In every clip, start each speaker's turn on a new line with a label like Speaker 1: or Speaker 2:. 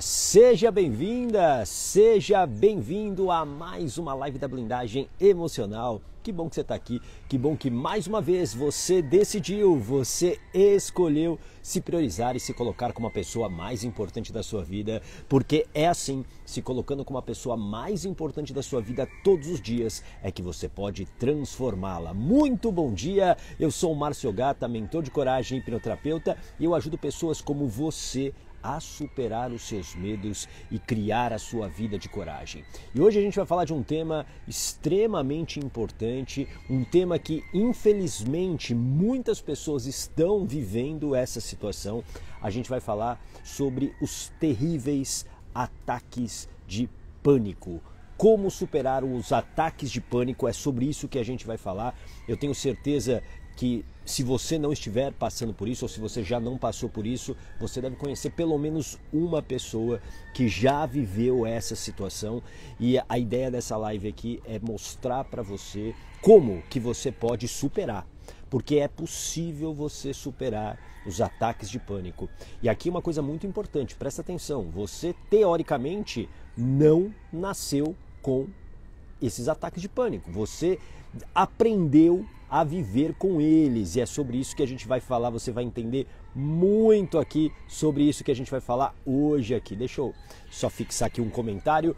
Speaker 1: Seja bem-vinda, seja bem-vindo a mais uma live da blindagem emocional. Que bom que você está aqui, que bom que mais uma vez você decidiu, você escolheu se priorizar e se colocar como a pessoa mais importante da sua vida, porque é assim, se colocando como a pessoa mais importante da sua vida todos os dias, é que você pode transformá-la. Muito bom dia, eu sou o Márcio Gata, mentor de coragem e hipnoterapeuta, e eu ajudo pessoas como você a superar os seus medos e criar a sua vida de coragem. E hoje a gente vai falar de um tema extremamente importante, um tema que infelizmente muitas pessoas estão vivendo essa situação. A gente vai falar sobre os terríveis ataques de pânico. Como superar os ataques de pânico, é sobre isso que a gente vai falar. Eu tenho certeza que se você não estiver passando por isso, ou se você já não passou por isso, você deve conhecer pelo menos uma pessoa que já viveu essa situação. E a ideia dessa live aqui é mostrar para você como que você pode superar. Porque é possível você superar os ataques de pânico. E aqui uma coisa muito importante, presta atenção, você teoricamente não nasceu com esses ataques de pânico, você aprendeu a viver com eles, e é sobre isso que a gente vai falar. Você vai entender muito aqui sobre isso que a gente vai falar hoje aqui. Deixa eu só fixar aqui um comentário.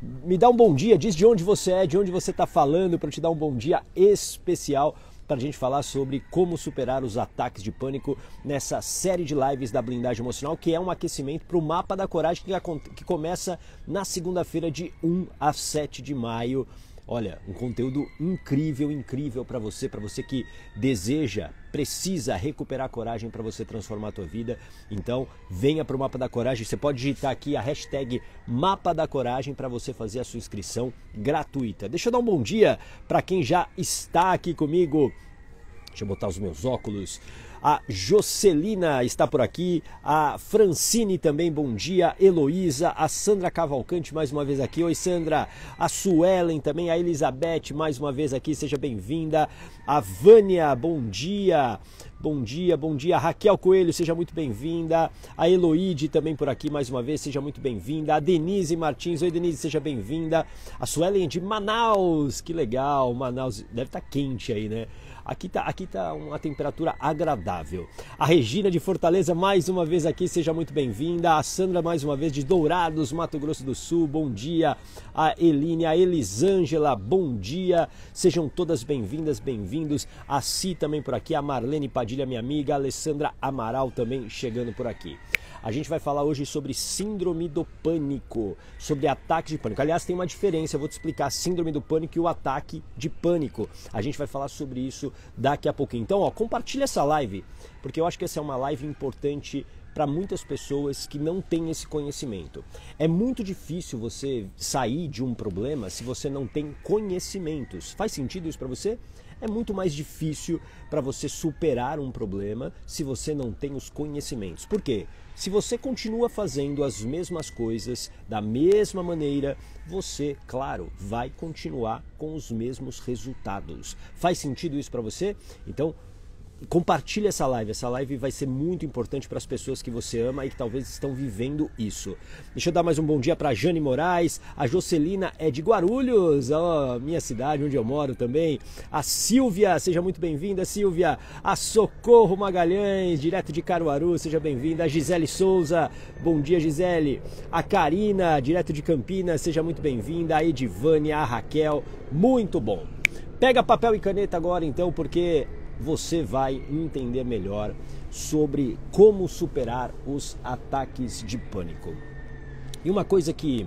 Speaker 1: Me dá um bom dia, diz de onde você é, de onde você está falando, para te dar um bom dia especial para a gente falar sobre como superar os ataques de pânico nessa série de lives da blindagem emocional, que é um aquecimento para o Mapa da Coragem que começa na segunda-feira de 1 a 7 de maio. Olha, um conteúdo incrível para você que deseja, precisa recuperar a coragem para você transformar a tua vida. Então, venha para o Mapa da Coragem. Você pode digitar aqui a hashtag Mapa da Coragem para você fazer a sua inscrição gratuita. Deixa eu dar um bom dia para quem já está aqui comigo. Deixa eu botar os meus óculos. A Jocelina está por aqui, a Francine também, bom dia, Heloísa, a Sandra Cavalcante mais uma vez aqui, oi Sandra, a Suelen também, a Elizabeth mais uma vez aqui, seja bem-vinda, a Vânia, bom dia, a Raquel Coelho, seja muito bem-vinda, a Eloide também por aqui mais uma vez, seja muito bem-vinda, a Denise Martins, oi Denise, seja bem-vinda, a Suelen de Manaus, que legal, Manaus deve estar quente aí, né? Aqui tá uma temperatura agradável. A Regina de Fortaleza mais uma vez aqui, seja muito bem-vinda. A Sandra mais uma vez de Dourados, Mato Grosso do Sul, bom dia. A Eline, a Elisângela, bom dia. Sejam todas bem-vindas, bem-vindos. A Si também por aqui, a Marlene Padilha, minha amiga, a Alessandra Amaral também chegando por aqui. A gente vai falar hoje sobre síndrome do pânico, sobre ataque de pânico. Aliás, tem uma diferença, eu vou te explicar a síndrome do pânico e o ataque de pânico. A gente vai falar sobre isso daqui a pouquinho. Então, compartilha essa live, porque eu acho que essa é uma live importante para muitas pessoas que não têm esse conhecimento. É muito difícil você sair de um problema se você não tem conhecimentos. Faz sentido isso para você? É muito mais difícil para você superar um problema se você não tem os conhecimentos. Por quê? Se você continua fazendo as mesmas coisas da mesma maneira, você, claro, vai continuar com os mesmos resultados. Faz sentido isso para você? Então, compartilhe essa live vai ser muito importante para as pessoas que você ama e que talvez estão vivendo isso. Deixa eu dar mais um bom dia para a Jane Moraes, a Jocelina é de Guarulhos, minha cidade, onde eu moro também. A Silvia, seja muito bem-vinda, Silvia. A Socorro Magalhães, direto de Caruaru, seja bem-vinda. A Gisele Souza, bom dia Gisele. A Karina, direto de Campinas, seja muito bem-vinda. A Edivânia, a Raquel, muito bom. Pega papel e caneta agora então, porque você vai entender melhor sobre como superar os ataques de pânico. E uma coisa que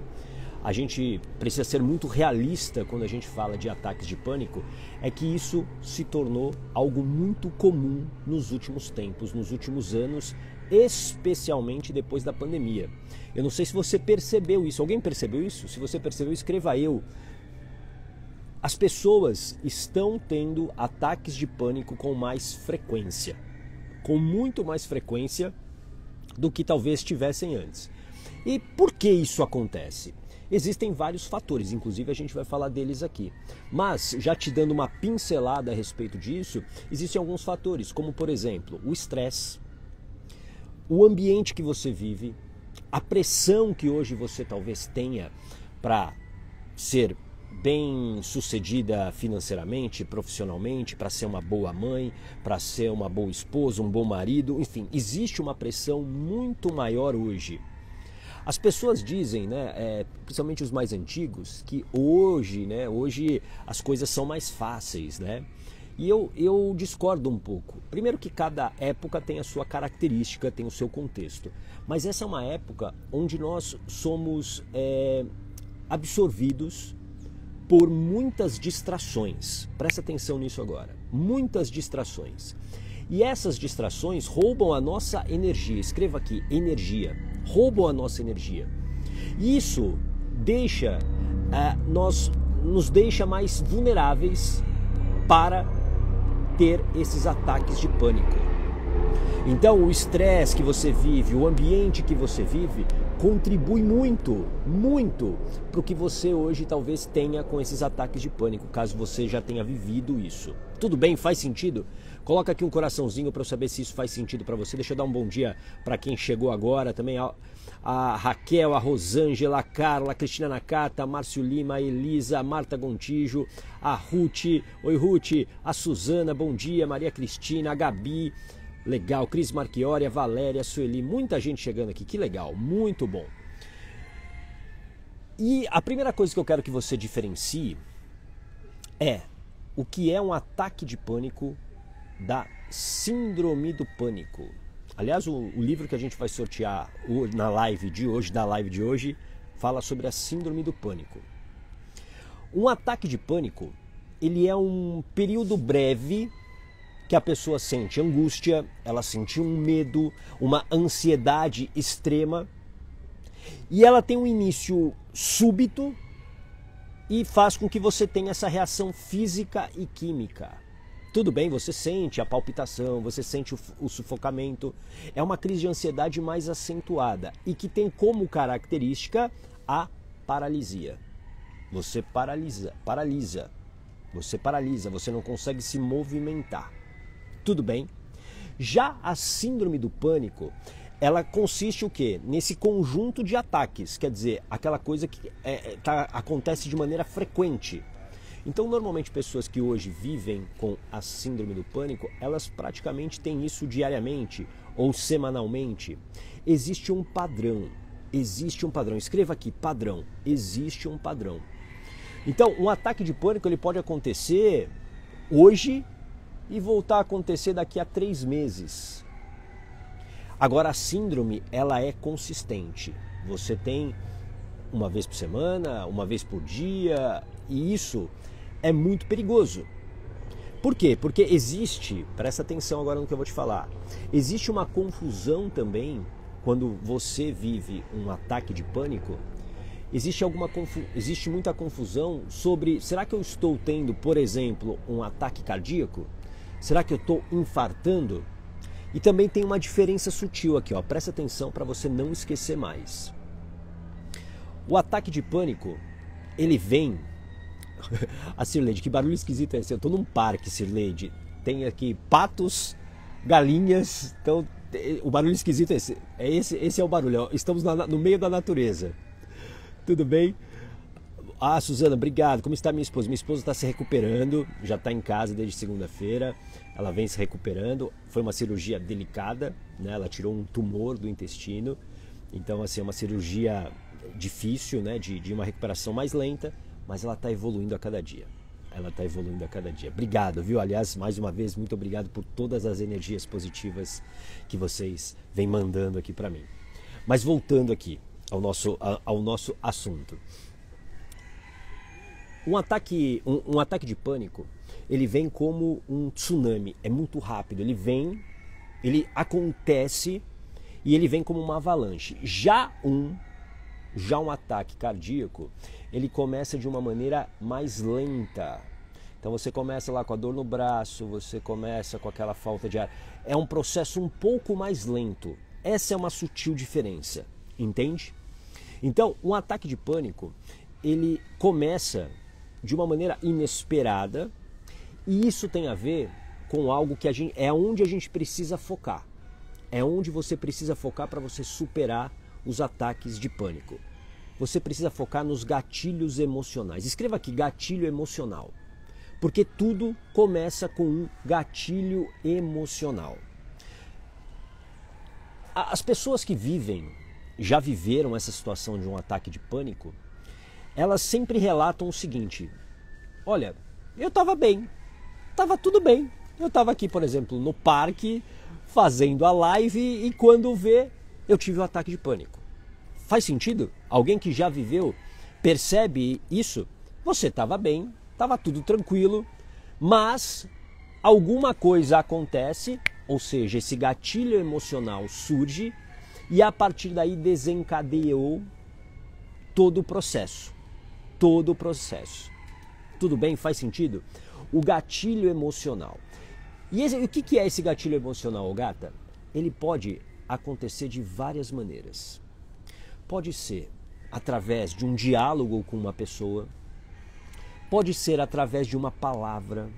Speaker 1: a gente precisa ser muito realista quando a gente fala de ataques de pânico é que isso se tornou algo muito comum nos últimos tempos, nos últimos anos, especialmente depois da pandemia. Eu não sei se você percebeu isso. Alguém percebeu isso? Se você percebeu, escreva eu. As pessoas estão tendo ataques de pânico com mais frequência, com muito mais frequência do que talvez tivessem antes. E por que isso acontece? Existem vários fatores, inclusive a gente vai falar deles aqui. Mas, já te dando uma pincelada a respeito disso, existem alguns fatores, como por exemplo, o estresse, o ambiente que você vive, a pressão que hoje você talvez tenha para ser bem sucedida financeiramente, profissionalmente, para ser uma boa mãe, para ser uma boa esposa, um bom marido, enfim, existe uma pressão muito maior hoje. As pessoas dizem, né, principalmente os mais antigos, que hoje as coisas são mais fáceis, né? E eu discordo um pouco. Primeiro que cada época tem a sua característica, tem o seu contexto. Mas essa é uma época onde nós somos absorvidos por muitas distrações. Presta atenção nisso agora. Muitas distrações. E essas distrações roubam a nossa energia. Escreva aqui, energia. Roubam a nossa energia. E isso nos deixa mais vulneráveis para ter esses ataques de pânico. Então o estresse que você vive, o ambiente que você vive, contribui muito para o que você hoje talvez tenha com esses ataques de pânico, caso você já tenha vivido isso. Tudo bem? Faz sentido? Coloca aqui um coraçãozinho para eu saber se isso faz sentido para você. Deixa eu dar um bom dia para quem chegou agora também. A Raquel, a Rosângela, a Carla, a Cristina Nakata, a Márcio Lima, a Elisa, a Marta Gontijo, a Ruth, oi Ruth, a Suzana, bom dia, Maria Cristina, a Gabi, legal, Cris Marchiori, a Valéria, a Sueli, muita gente chegando aqui, que legal, muito bom. E a primeira coisa que eu quero que você diferencie é o que é um ataque de pânico da síndrome do pânico. Aliás, o livro que a gente vai sortear na live de hoje, fala sobre a síndrome do pânico. Um ataque de pânico, ele é um período breve que a pessoa sente angústia, ela sente um medo, uma ansiedade extrema, e ela tem um início súbito e faz com que você tenha essa reação física e química. Tudo bem, você sente a palpitação, você sente o sufocamento. É uma crise de ansiedade mais acentuada e que tem como característica a paralisia. Você paralisa. Você paralisa, você não consegue se movimentar. Tudo bem? Já a síndrome do pânico, ela consiste o quê? Nesse conjunto de ataques, quer dizer, aquela coisa que acontece de maneira frequente. Então, normalmente, pessoas que hoje vivem com a síndrome do pânico, elas praticamente têm isso diariamente ou semanalmente. Existe um padrão. Escreva aqui, padrão. Existe um padrão. Então, um ataque de pânico ele pode acontecer hoje e voltar a acontecer daqui a 3 meses. Agora, a síndrome, ela é consistente. Você tem uma vez por semana, uma vez por dia, e isso é muito perigoso. Por quê? Porque presta atenção agora no que eu vou te falar, existe uma confusão também quando você vive um ataque de pânico. Existe muita confusão sobre, será que eu estou tendo, por exemplo, um ataque cardíaco? Será que eu estou infartando? E também tem uma diferença sutil aqui, ó. Presta atenção para você não esquecer mais. O ataque de pânico, ele vem... A Sirleide, que barulho esquisito é esse? Eu estou num parque, Sirleide. Tem aqui patos, galinhas. Então, o barulho esquisito é esse. Esse é o barulho. Estamos no meio da natureza. Tudo bem? Ah, Suzana, obrigado. Como está minha esposa? Minha esposa está se recuperando. Já está em casa desde segunda-feira. Ela vem se recuperando. Foi uma cirurgia delicada, né? Ela tirou um tumor do intestino. Então, assim, é uma cirurgia difícil, né? De uma recuperação mais lenta. Mas ela está evoluindo a cada dia. Obrigado, viu? Aliás, mais uma vez, muito obrigado por todas as energias positivas que vocês vêm mandando aqui para mim. Mas voltando aqui ao nosso assunto. Um ataque de pânico, ele vem como um tsunami. É muito rápido. Ele acontece e ele vem como uma avalanche. Já um ataque cardíaco, ele começa de uma maneira mais lenta. Então você começa lá com a dor no braço, você começa com aquela falta de ar. É um processo um pouco mais lento. Essa é uma sutil diferença, entende? Então, um ataque de pânico, ele começa de uma maneira inesperada e isso tem a ver com algo que é onde a gente precisa focar. É onde você precisa focar para você superar os ataques de pânico. Você precisa focar nos gatilhos emocionais. Escreva aqui, gatilho emocional. Porque tudo começa com um gatilho emocional. As pessoas que já viveram essa situação de um ataque de pânico, elas sempre relatam o seguinte: olha, eu estava bem, estava tudo bem. Eu estava aqui, por exemplo, no parque, fazendo a live e quando vê, eu tive um ataque de pânico. Faz sentido? Alguém que já viveu percebe isso? Você estava bem, estava tudo tranquilo, mas alguma coisa acontece, ou seja, esse gatilho emocional surge e a partir daí desencadeou todo o processo. Todo o processo. Tudo bem? Faz sentido? O gatilho emocional. E o que é esse gatilho emocional, gata? Ele pode acontecer de várias maneiras. Pode ser através de um diálogo com uma pessoa, pode ser através de uma palavra,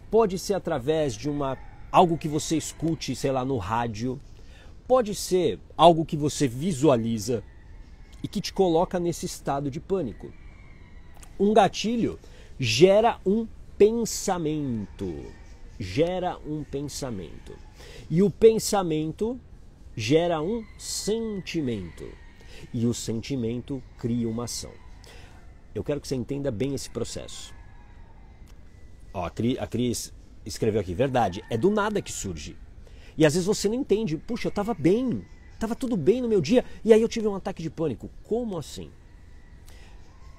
Speaker 1: pode ser através de algo que você escute, sei lá, no rádio, pode ser algo que você visualiza e que te coloca nesse estado de pânico. Um gatilho gera um pensamento. Gera um pensamento. E o pensamento gera um sentimento. E o sentimento cria uma ação. Eu quero que você entenda bem esse processo. Ó, a Cris escreveu aqui, verdade, é do nada que surge. E às vezes você não entende, puxa, eu estava bem, estava tudo bem no meu dia, e aí eu tive um ataque de pânico. Como assim?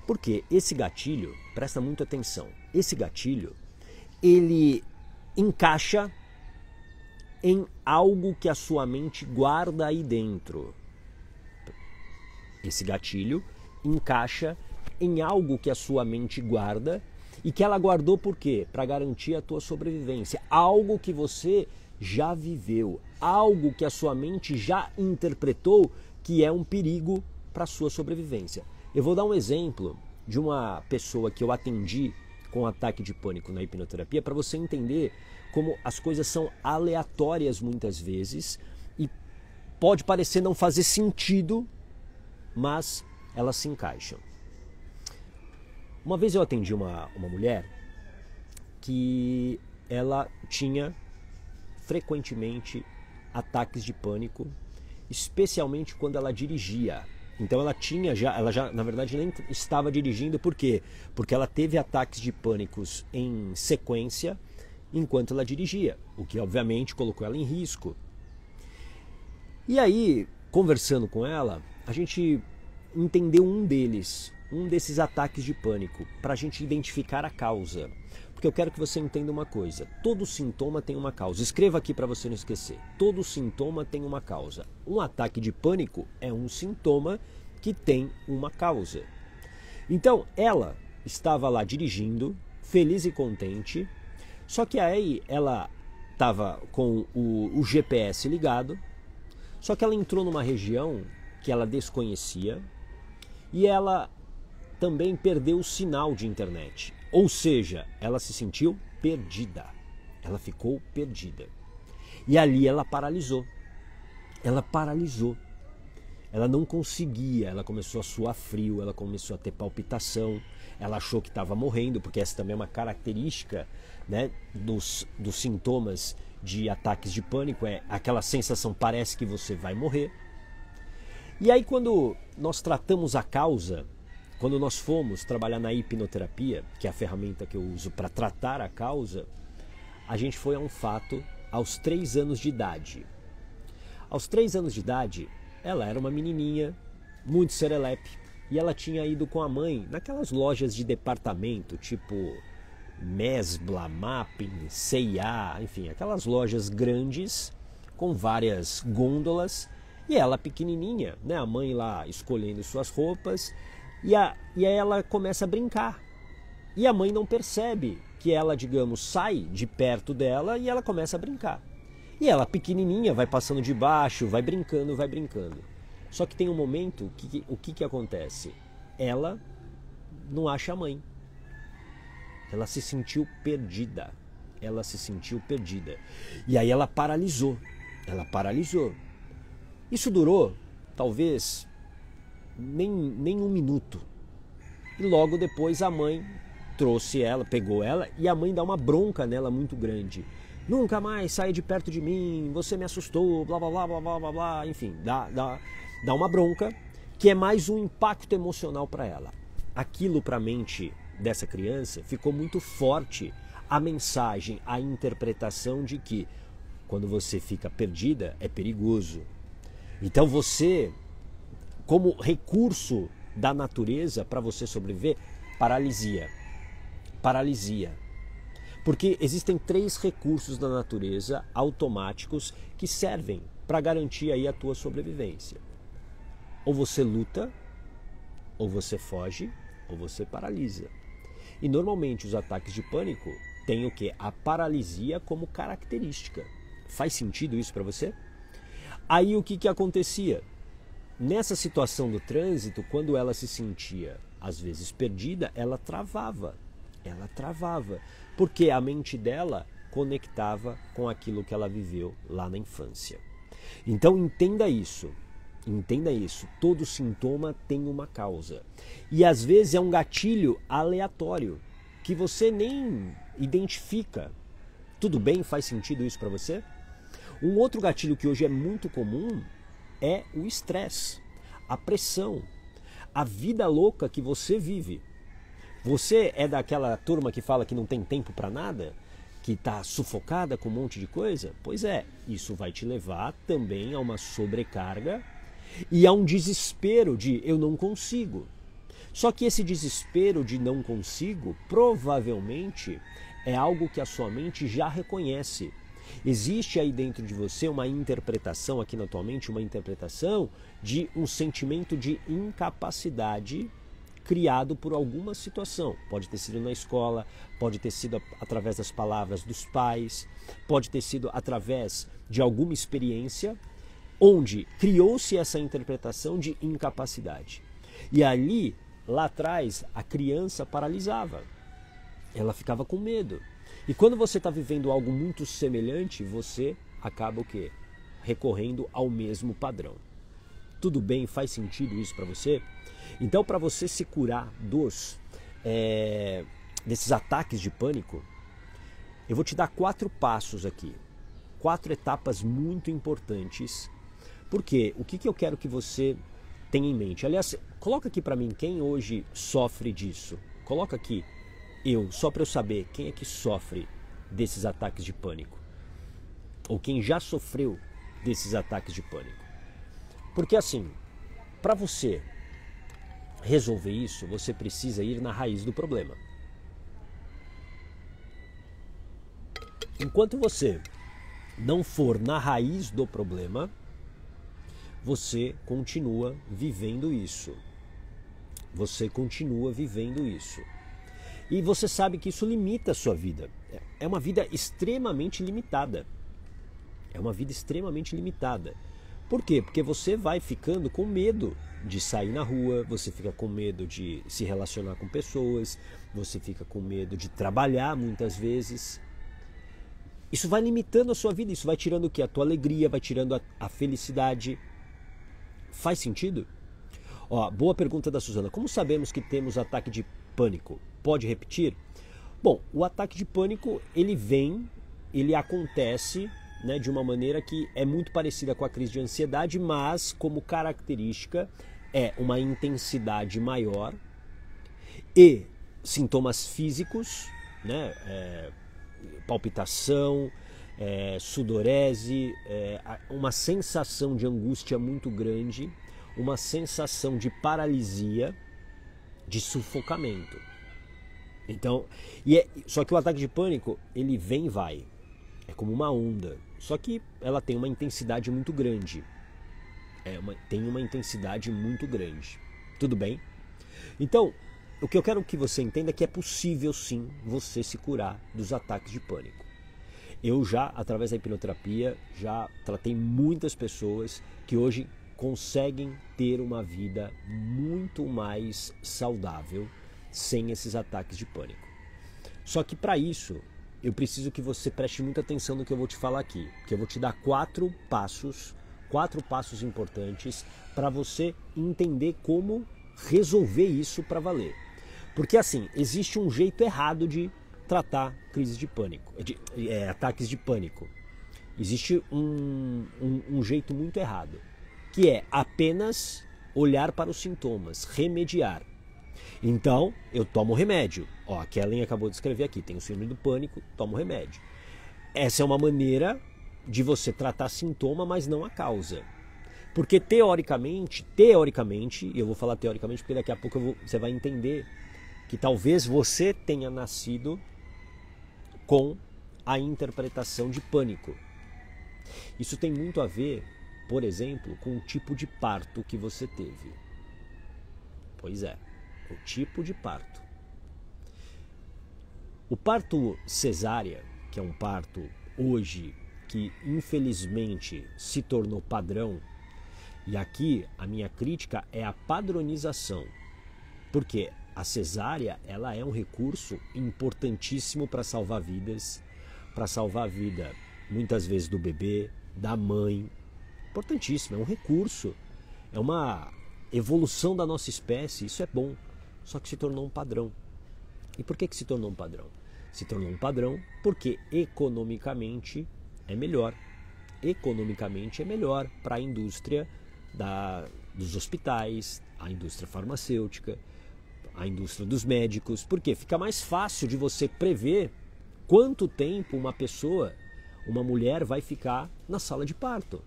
Speaker 1: Porque esse gatilho, presta muita atenção, esse gatilho, ele encaixa em algo que a sua mente guarda aí dentro. Esse gatilho encaixa em algo que a sua mente guarda e que ela guardou por quê? Para garantir a tua sobrevivência. Algo que você já viveu, algo que a sua mente já interpretou que é um perigo para a sua sobrevivência. Eu vou dar um exemplo de uma pessoa que eu atendi com ataque de pânico na hipnoterapia para você entender como as coisas são aleatórias muitas vezes e pode parecer não fazer sentido, mas elas se encaixam. Uma vez eu atendi uma mulher que ela tinha frequentemente ataques de pânico, especialmente quando ela dirigia. Então ela já na verdade nem estava dirigindo, por quê? Porque ela teve ataques de pânicos em sequência enquanto ela dirigia, o que obviamente colocou ela em risco. E aí, conversando com ela, a gente entendeu um desses ataques de pânico, para a gente identificar a causa. Porque eu quero que você entenda uma coisa, todo sintoma tem uma causa. Escreva aqui para você não esquecer, todo sintoma tem uma causa. Um ataque de pânico é um sintoma que tem uma causa. Então, ela estava lá dirigindo, feliz e contente, só que aí ela estava com o GPS ligado, só que ela entrou numa região que ela desconhecia e ela também perdeu o sinal de internet. Ou seja, ela se sentiu perdida. Ela ficou perdida. E ali ela paralisou. Ela paralisou. Ela não conseguia, ela começou a suar frio, ela começou a ter palpitação, ela achou que estava morrendo, porque essa também é uma característica, né, dos sintomas de ataques de pânico, é aquela sensação, parece que você vai morrer. E aí quando nós tratamos a causa, quando nós fomos trabalhar na hipnoterapia, que é a ferramenta que eu uso para tratar a causa, a gente foi a um fato aos 3 anos de idade. Aos 3 anos de idade, ela era uma menininha, muito serelepe, e ela tinha ido com a mãe naquelas lojas de departamento, tipo Mesbla, Mapping, C&A, enfim, aquelas lojas grandes com várias gôndolas, e ela pequenininha, né, a mãe lá escolhendo suas roupas, e aí ela começa a brincar. E a mãe não percebe que ela, digamos, sai de perto dela e ela começa a brincar. E ela, pequenininha, vai passando de baixo, vai brincando, vai brincando. Só que tem um momento, o que acontece? Ela não acha a mãe. Ela se sentiu perdida. Ela se sentiu perdida. E aí ela paralisou. Ela paralisou. Isso durou, talvez, nem um minuto. E logo depois a mãe trouxe ela, pegou ela, e a mãe dá uma bronca nela muito grande. Nunca mais saia de perto de mim, você me assustou, blá blá blá blá blá blá blá. Enfim, dá uma bronca que é mais um impacto emocional para ela. Aquilo para a mente dessa criança ficou muito forte, a mensagem, a interpretação de que quando você fica perdida é perigoso. Então você, como recurso da natureza para você sobreviver, paralisia. Paralisia. Porque existem 3 recursos da natureza automáticos que servem para garantir aí a tua sobrevivência. Ou você luta, ou você foge, ou você paralisa. E normalmente os ataques de pânico têm o quê? A paralisia como característica. Faz sentido isso para você? Aí o que acontecia? Nessa situação do trânsito, quando ela se sentia às vezes perdida, ela travava. Ela travava, porque a mente dela conectava com aquilo que ela viveu lá na infância. Então entenda isso, todo sintoma tem uma causa. E às vezes é um gatilho aleatório, que você nem identifica. Tudo bem? Faz sentido isso para você? Um outro gatilho que hoje é muito comum é o estresse, a pressão, a vida louca que você vive. Você é daquela turma que fala que não tem tempo para nada? Que está sufocada com um monte de coisa? Pois é, isso vai te levar também a uma sobrecarga e a um desespero de eu não consigo. Só que esse desespero de não consigo provavelmente é algo que a sua mente já reconhece. Existe aí dentro de você uma interpretação, aqui na tua mente, uma interpretação de um sentimento de incapacidade criado por alguma situação. Pode ter sido na escola, pode ter sido através das palavras dos pais, pode ter sido através de alguma experiência onde criou-se essa interpretação de incapacidade. E ali, lá atrás, a criança paralisava. Ela ficava com medo. E quando você está vivendo algo muito semelhante, você acaba o quê? Recorrendo ao mesmo padrão. Tudo bem? Faz sentido isso para você? Então, para você se curar desses ataques de pânico, eu vou te dar 4 passos aqui. 4 etapas muito importantes. Porque o que eu quero que você tenha em mente? Aliás, coloca aqui para mim quem hoje sofre disso. Coloca aqui só para eu saber quem é que sofre desses ataques de pânico. Ou quem já sofreu desses ataques de pânico. Porque assim, para você resolver isso, você precisa ir na raiz do problema. Enquanto você não for na raiz do problema, você continua vivendo isso. Você continua vivendo isso. E você sabe que isso limita a sua vida. É uma vida extremamente limitada. É uma vida extremamente limitada. Por quê? Porque você vai ficando com medo de sair na rua, você fica com medo de se relacionar com pessoas, você fica com medo de trabalhar muitas vezes. Isso vai limitando a sua vida, isso vai tirando o quê? A tua alegria, vai tirando a felicidade. Faz sentido? Ó, boa pergunta da Suzana. Como sabemos que temos ataque de pânico? Pode repetir? Bom, o ataque de pânico, ele acontece, né, de uma maneira que é muito parecida com a crise de ansiedade, mas como característica é uma intensidade maior e sintomas físicos, né, palpitação, sudorese, uma sensação de angústia muito grande, uma sensação de paralisia, de sufocamento. Então, só que o ataque de pânico, ele vem e vai. É como uma onda. Só que ela tem uma intensidade muito grande. Tem uma intensidade muito grande. Tudo bem? Então, o que eu quero que você entenda é que é possível sim você se curar dos ataques de pânico. Eu já, através da hipnoterapia, já tratei muitas pessoas que hoje conseguem ter uma vida muito mais saudável sem esses ataques de pânico. Só que para isso, eu preciso que você preste muita atenção no que eu vou te falar aqui, que eu vou te dar 4 passos 4 passos importantes para você entender como resolver isso para valer. Porque assim, existe um jeito errado de tratar crises de pânico, ataques de pânico. Existe um jeito muito errado, que é apenas olhar para os sintomas, remediar. Então, eu tomo remédio. Ó, a Kellen acabou de escrever aqui, tem o síndrome do pânico, tomo remédio. Essa é uma maneira de você tratar sintoma, mas não a causa. Porque teoricamente, e eu vou falar teoricamente porque daqui a pouco você vai entender que talvez você tenha nascido com a interpretação de pânico. Isso tem muito a ver, por exemplo, com o tipo de parto que você teve. Pois é, o tipo de parto. O parto cesárea, que é um parto hoje que infelizmente se tornou padrão, e aqui a minha crítica é a padronização, porque a cesárea ela é um recurso importantíssimo para salvar vidas, para salvar a vida muitas vezes do bebê, da mãe, importantíssimo, é um recurso, é uma evolução da nossa espécie, isso é bom, só que se tornou um padrão. E por que se tornou um padrão? Se tornou um padrão porque economicamente é melhor. Economicamente é melhor para a indústria dos hospitais, a indústria farmacêutica, a indústria dos médicos, porque fica mais fácil de você prever quanto tempo uma mulher vai ficar na sala de parto.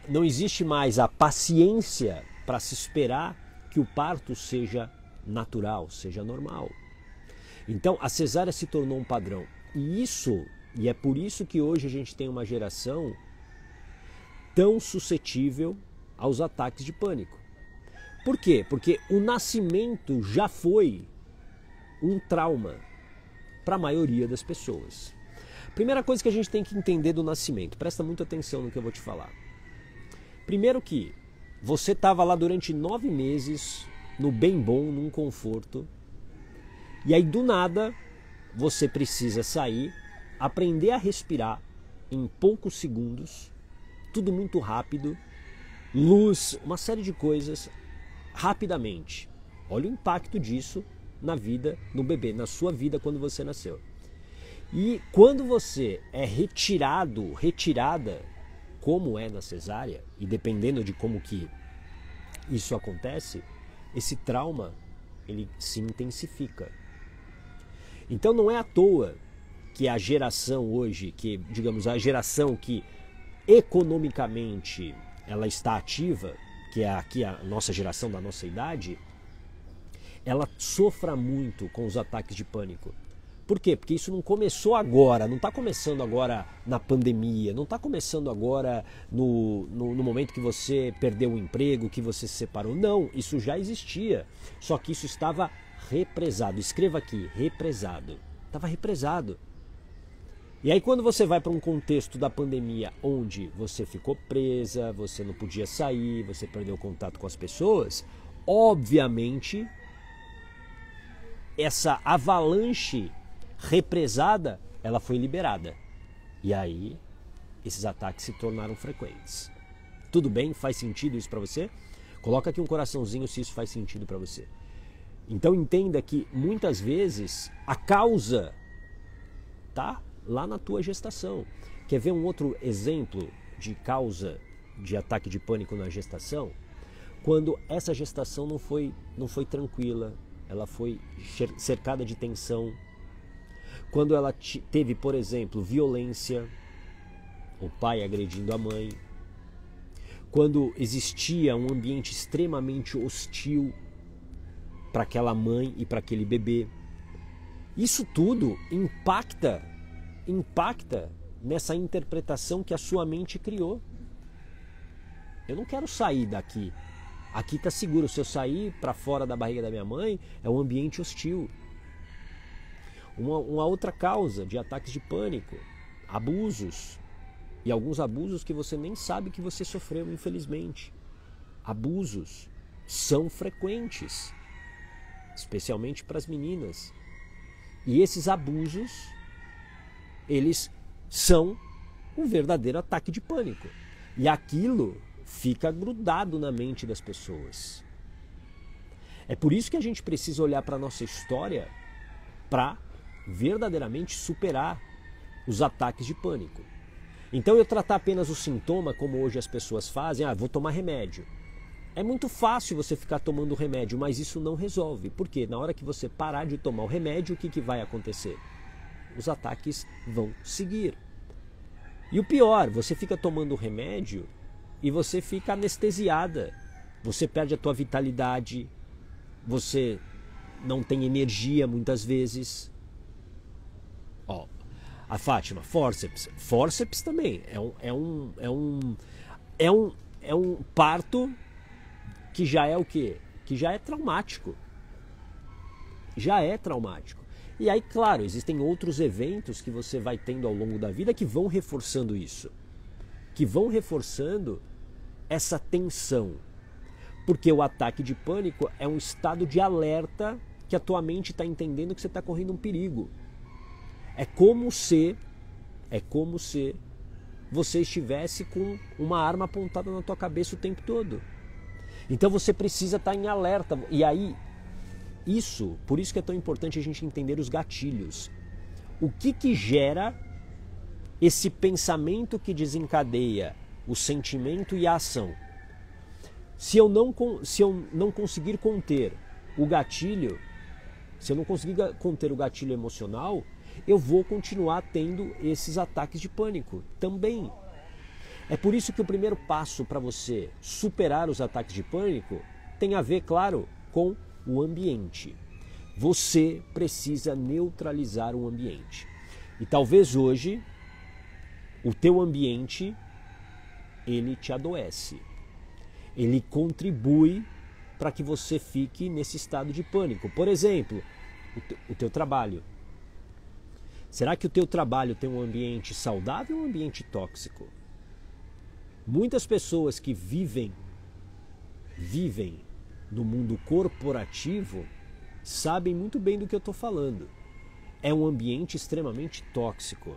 Speaker 1: Não existe mais a paciência para se esperar que o parto seja natural, seja normal. Então a cesárea se tornou um padrão. E é por isso que hoje a gente tem uma geração tão suscetível aos ataques de pânico. Por quê? Porque o nascimento já foi um trauma para a maioria das pessoas. Primeira coisa que a gente tem que entender do nascimento, presta muita atenção no que eu vou te falar. Primeiro que você estava lá durante 9 meses, no bem bom, num conforto, e aí do nada você precisa sair, aprender a respirar em poucos segundos, tudo muito rápido, luz, uma série de coisas, rapidamente. Olha o impacto disso na vida, no bebê, na sua vida quando você nasceu. E quando você é retirada, como é na cesárea, e dependendo de como que isso acontece, esse trauma, ele se intensifica. Então não é à toa que a geração hoje, que digamos a geração que economicamente ela está ativa, que é aqui a nossa geração da nossa idade, ela sofra muito com os ataques de pânico. Por quê? Porque isso não começou agora, não está começando agora na pandemia, não está começando agora no momento que você perdeu o emprego, que você se separou. Não, isso já existia, só que isso estava represado. Escreva aqui, represado. Estava represado. E aí quando você vai para um contexto da pandemia onde você ficou presa, você não podia sair, você perdeu contato com as pessoas, obviamente essa avalanche represada, ela foi liberada. E aí, esses ataques se tornaram frequentes. Tudo bem? Faz sentido isso para você? Coloca aqui um coraçãozinho se isso faz sentido para você. Então entenda que muitas vezes a causa tá lá na tua gestação. Quer ver um outro exemplo de causa de ataque de pânico na gestação? Quando essa gestação não foi tranquila, ela foi cercada de tensão. Quando ela teve, por exemplo, violência, o pai agredindo a mãe. Quando existia um ambiente extremamente hostil para aquela mãe e para aquele bebê. Isso tudo impacta nessa interpretação que a sua mente criou. Eu não quero sair daqui. Aqui está seguro. Se eu sair para fora da barriga da minha mãe, é um ambiente hostil. Uma outra causa de ataques de pânico, abusos. E alguns abusos que você nem sabe que você sofreu, infelizmente. Abusos são frequentes, especialmente para as meninas. E esses abusos, eles são um verdadeiro ataque de pânico. E aquilo fica grudado na mente das pessoas. É por isso que a gente precisa olhar para a nossa história para verdadeiramente superar os ataques de pânico. Então eu tratar apenas o sintoma, como hoje as pessoas fazem, vou tomar remédio. É muito fácil você ficar tomando remédio, mas isso não resolve. Porque na hora que você parar de tomar o remédio, o que vai acontecer? Os ataques vão seguir. E o pior, você fica tomando remédio e você fica anestesiada. Você perde a tua vitalidade, você não tem energia muitas vezes. Ó, a Fátima, fórceps. Fórceps também é um parto que já é o quê? Que já é traumático. Já é traumático. E aí, claro, existem outros eventos que você vai tendo ao longo da vida que vão reforçando isso. Que vão reforçando essa tensão. Porque o ataque de pânico é um estado de alerta que a tua mente está entendendo que você está correndo um perigo. É como se você estivesse com uma arma apontada na tua cabeça o tempo todo. Então você precisa estar em alerta. E aí, por isso que é tão importante a gente entender os gatilhos. O que gera esse pensamento que desencadeia o sentimento e a ação? Se eu não conseguir conter o gatilho, se eu não conseguir conter o gatilho emocional, eu vou continuar tendo esses ataques de pânico também. É por isso que o primeiro passo para você superar os ataques de pânico tem a ver, claro, com o ambiente. Você precisa neutralizar o ambiente. E talvez hoje o teu ambiente ele te adoece. Ele contribui para que você fique nesse estado de pânico. Por exemplo, o teu trabalho. Será que o teu trabalho tem um ambiente saudável ou um ambiente tóxico? Muitas pessoas que vivem no mundo corporativo sabem muito bem do que eu estou falando. É um ambiente extremamente tóxico.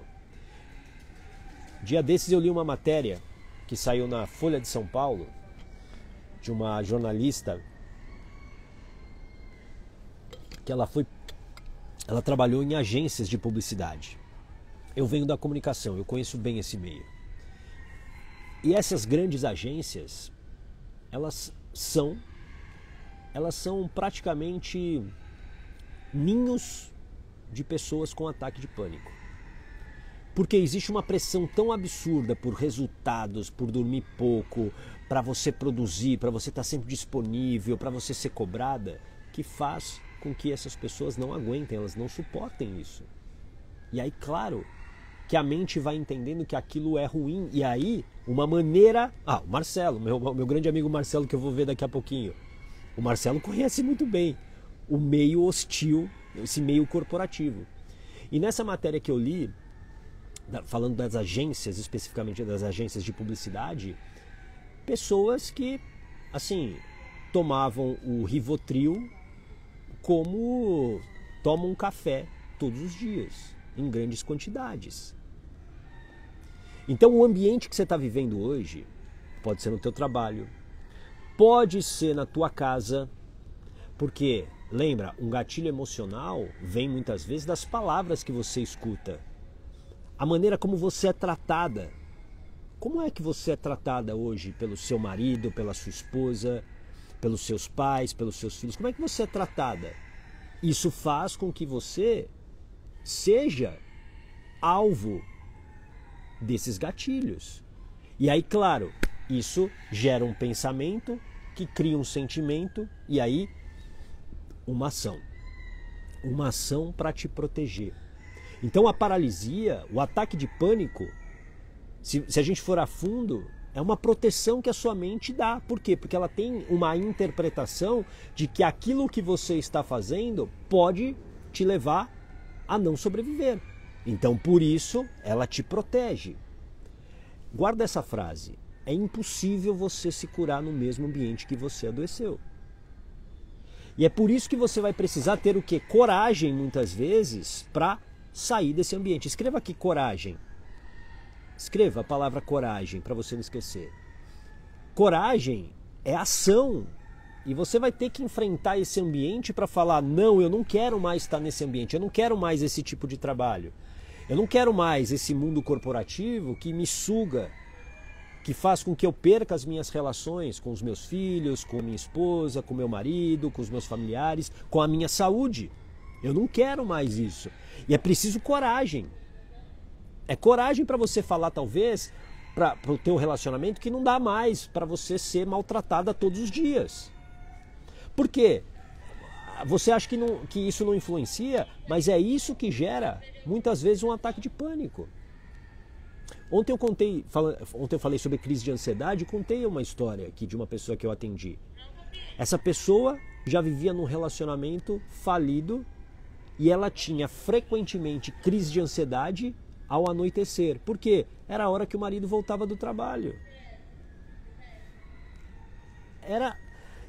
Speaker 1: Dia desses eu li uma matéria que saiu na Folha de São Paulo, de uma jornalista, que ela trabalhou em agências de publicidade. Eu venho da comunicação, eu conheço bem esse meio. E essas grandes agências, elas são praticamente ninhos de pessoas com ataque de pânico. Porque existe uma pressão tão absurda por resultados, por dormir pouco, para você produzir, para você estar sempre disponível, para você ser cobrada, que faz com que essas pessoas não aguentem, elas não suportem isso. E aí, claro, que a mente vai entendendo que aquilo é ruim. E aí, uma maneira... o Marcelo, meu grande amigo Marcelo, que eu vou ver daqui a pouquinho. O Marcelo conhece muito bem o meio hostil, esse meio corporativo. E nessa matéria que eu li, falando das agências, especificamente das agências de publicidade, pessoas que, assim, tomavam o Rivotril como tomam um café todos os dias, em grandes quantidades. Então o ambiente que você está vivendo hoje, pode ser no teu trabalho, pode ser na tua casa, porque, lembra, um gatilho emocional vem muitas vezes das palavras que você escuta. A maneira como você é tratada. Como é que você é tratada hoje pelo seu marido, pela sua esposa, pelos seus pais, pelos seus filhos? Como é que você é tratada? Isso faz com que você seja alvo desses gatilhos. E aí, claro, isso gera um pensamento que cria um sentimento e aí uma ação. Uma ação para te proteger. Então a paralisia, o ataque de pânico, se a gente for a fundo, é uma proteção que a sua mente dá. Por quê? Porque ela tem uma interpretação de que aquilo que você está fazendo pode te levar a não sobreviver. Então, por isso, ela te protege. Guarda essa frase. É impossível você se curar no mesmo ambiente que você adoeceu. E é por isso que você vai precisar ter o quê? Coragem, muitas vezes, para sair desse ambiente. Escreva aqui coragem. Escreva a palavra coragem para você não esquecer. Coragem é ação. E você vai ter que enfrentar esse ambiente para falar, não, eu não quero mais estar nesse ambiente, eu não quero mais esse tipo de trabalho. Eu não quero mais esse mundo corporativo que me suga, que faz com que eu perca as minhas relações com os meus filhos, com minha esposa, com meu marido, com os meus familiares, com a minha saúde. Eu não quero mais isso. E é preciso coragem. É coragem para você falar, talvez, para o teu relacionamento que não dá mais para você ser maltratada todos os dias. Por quê? Você acha que isso não influencia, mas é isso que gera, muitas vezes, um ataque de pânico. Ontem eu falei sobre crise de ansiedade e contei uma história aqui de uma pessoa que eu atendi. Essa pessoa já vivia num relacionamento falido e ela tinha frequentemente crise de ansiedade ao anoitecer. Por quê? Era a hora que o marido voltava do trabalho.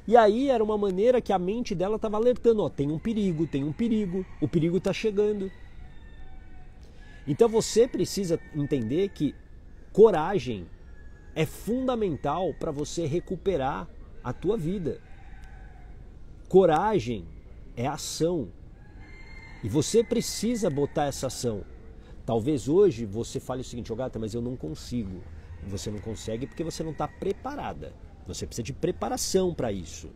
Speaker 1: E aí era uma maneira que a mente dela estava alertando, ó, tem um perigo, o perigo está chegando. Então você precisa entender que coragem é fundamental para você recuperar a tua vida. Coragem é ação. E você precisa botar essa ação. Talvez hoje você fale o seguinte, Gata, mas eu não consigo. Você não consegue porque você não está preparada. Você precisa de preparação para isso.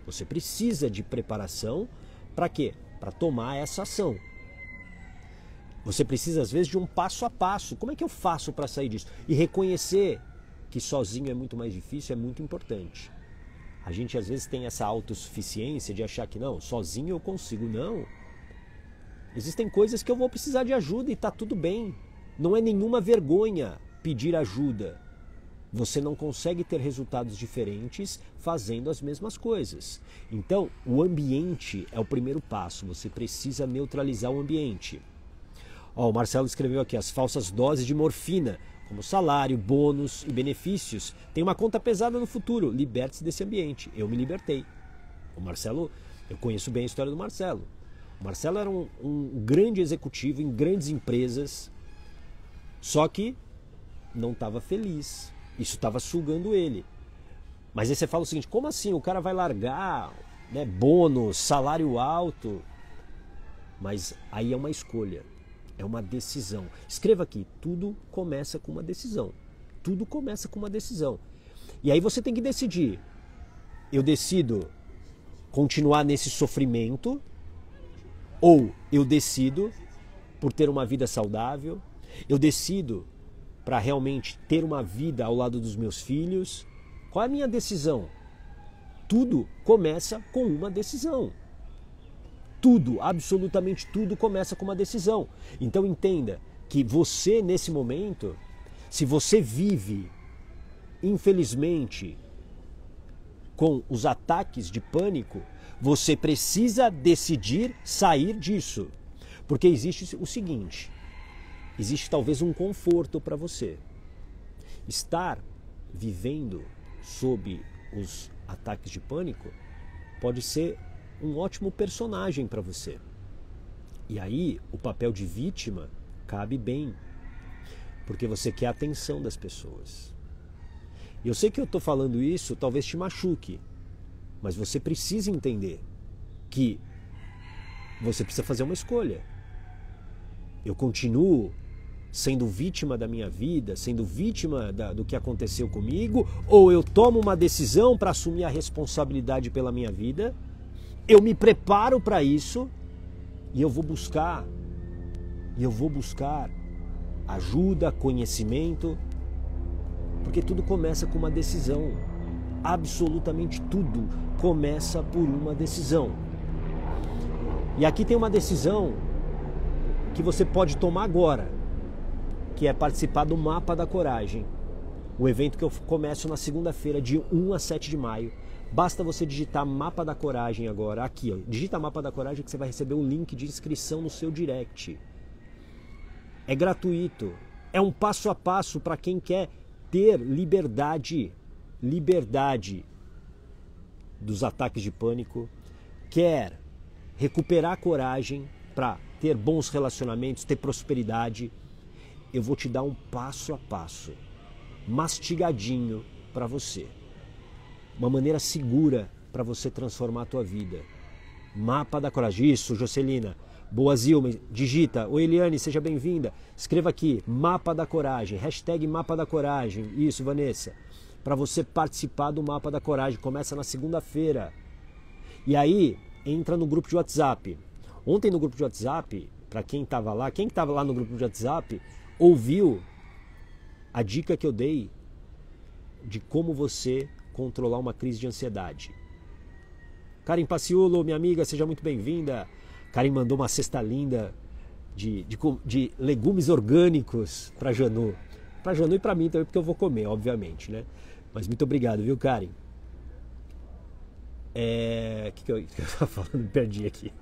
Speaker 1: Você precisa de preparação para quê? Para tomar essa ação. Você precisa, às vezes, de um passo a passo. Como é que eu faço para sair disso? E reconhecer que sozinho é muito mais difícil é muito importante. A gente, às vezes, tem essa autossuficiência de achar que não, sozinho eu consigo. Não. Existem coisas que eu vou precisar de ajuda e está tudo bem. Não é nenhuma vergonha pedir ajuda. Você não consegue ter resultados diferentes fazendo as mesmas coisas. Então, o ambiente é o primeiro passo. Você precisa neutralizar o ambiente. Ó, o Marcelo escreveu aqui, as falsas doses de morfina, como salário, bônus e benefícios, tem uma conta pesada no futuro. Liberte-se desse ambiente. Eu me libertei. O Marcelo, eu conheço bem a história do Marcelo. O Marcelo era um grande executivo em grandes empresas, só que não estava feliz. Isso estava sugando ele. Mas aí você fala o seguinte, como assim? O cara vai largar, né, bônus, salário alto? Mas aí é uma escolha, é uma decisão. Escreva aqui, tudo começa com uma decisão. Tudo começa com uma decisão. E aí você tem que decidir. Eu decido continuar nesse sofrimento ou eu decido por ter uma vida saudável, eu decido para realmente ter uma vida ao lado dos meus filhos. Qual é a minha decisão? Tudo começa com uma decisão. Tudo, absolutamente tudo começa com uma decisão. Então entenda que você, nesse momento, se você vive, infelizmente, com os ataques de pânico, você precisa decidir sair disso. Porque existe o seguinte, existe talvez um conforto para você. Estar vivendo sob os ataques de pânico pode ser um ótimo personagem para você. E aí o papel de vítima cabe bem, porque você quer a atenção das pessoas. E eu sei que eu estou falando isso, talvez te machuque, mas você precisa entender que você precisa fazer uma escolha. Eu continuo sendo vítima da minha vida, sendo vítima do que aconteceu comigo, ou eu tomo uma decisão para assumir a responsabilidade pela minha vida, eu me preparo para isso e eu vou buscar ajuda, conhecimento, porque tudo começa com uma decisão. Absolutamente tudo começa por uma decisão. E aqui tem uma decisão que você pode tomar agora, que é participar do Mapa da Coragem, o evento que eu começo na segunda-feira, de 1 a 7 de maio. Basta você digitar Mapa da Coragem agora, aqui, ó, digita Mapa da Coragem que você vai receber um link de inscrição no seu direct. É gratuito, é um passo a passo para quem quer ter liberdade dos ataques de pânico, quer recuperar a coragem para ter bons relacionamentos, ter prosperidade. eu vou te dar um passo a passo, mastigadinho para você. Uma maneira segura para você transformar a tua vida. Mapa da Coragem. Isso, Jocelina. Boa, Zilma. Digita. Oi, Eliane, seja bem-vinda. Escreva aqui, Mapa da Coragem. Hashtag Mapa da Coragem. Isso, Vanessa. Para você participar do Mapa da Coragem. Começa na segunda-feira. E aí, entra no grupo de WhatsApp. Ontem no grupo de WhatsApp, para quem estava lá no grupo de WhatsApp, ouviu a dica que eu dei de como você controlar uma crise de ansiedade. Karen Paciolo, minha amiga, seja muito bem-vinda. Karen mandou uma cesta linda de legumes orgânicos para Janu. Para Janu e para mim também, porque eu vou comer, obviamente, né? Mas muito obrigado, viu, Karen? O que eu estava falando? Me perdi aqui.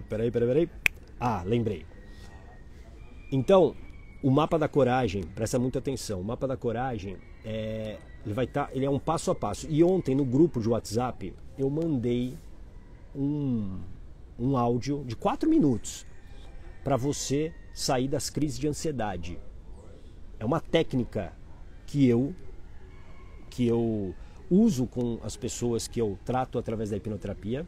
Speaker 1: Peraí. Ah, lembrei. Então, o Mapa da Coragem, presta muita atenção. O Mapa da Coragem, ele é um passo a passo. E ontem, no grupo de WhatsApp, eu mandei um áudio de 4 minutos para você sair das crises de ansiedade. É uma técnica que eu uso com as pessoas que eu trato através da hipnoterapia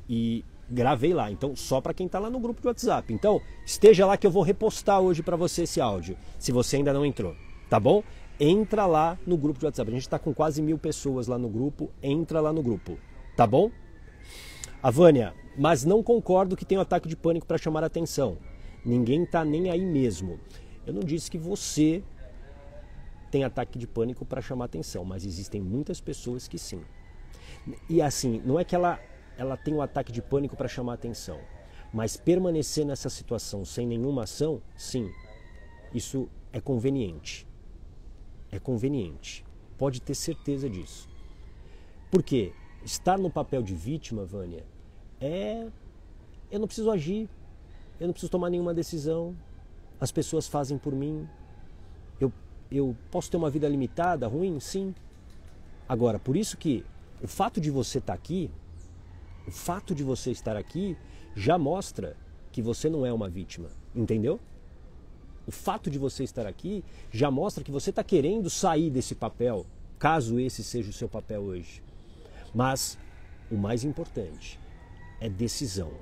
Speaker 1: e gravei lá. Então, só para quem está lá no grupo de WhatsApp. Então, esteja lá que eu vou repostar hoje para você esse áudio, se você ainda não entrou, tá bom? Entra lá no grupo de WhatsApp. A gente está com quase 1000 pessoas lá no grupo. Entra lá no grupo, tá bom? A Vânia, mas não concordo que tem um ataque de pânico para chamar a atenção. Ninguém tá nem aí mesmo. Eu não disse que você tem ataque de pânico para chamar a atenção, mas existem muitas pessoas que sim. E assim, não é que ela tem um ataque de pânico para chamar a atenção, mas permanecer nessa situação sem nenhuma ação, sim, isso é conveniente. É conveniente. Pode ter certeza disso. Por quê? Estar no papel de vítima, Vânia, eu não preciso agir, eu não preciso tomar nenhuma decisão, as pessoas fazem por mim, eu posso ter uma vida limitada, ruim? Sim. Agora, por isso que o fato de você estar aqui, o fato de você estar aqui já mostra que você não é uma vítima, entendeu? O fato de você estar aqui já mostra que você está querendo sair desse papel, caso esse seja o seu papel hoje. Mas o mais importante é decisão.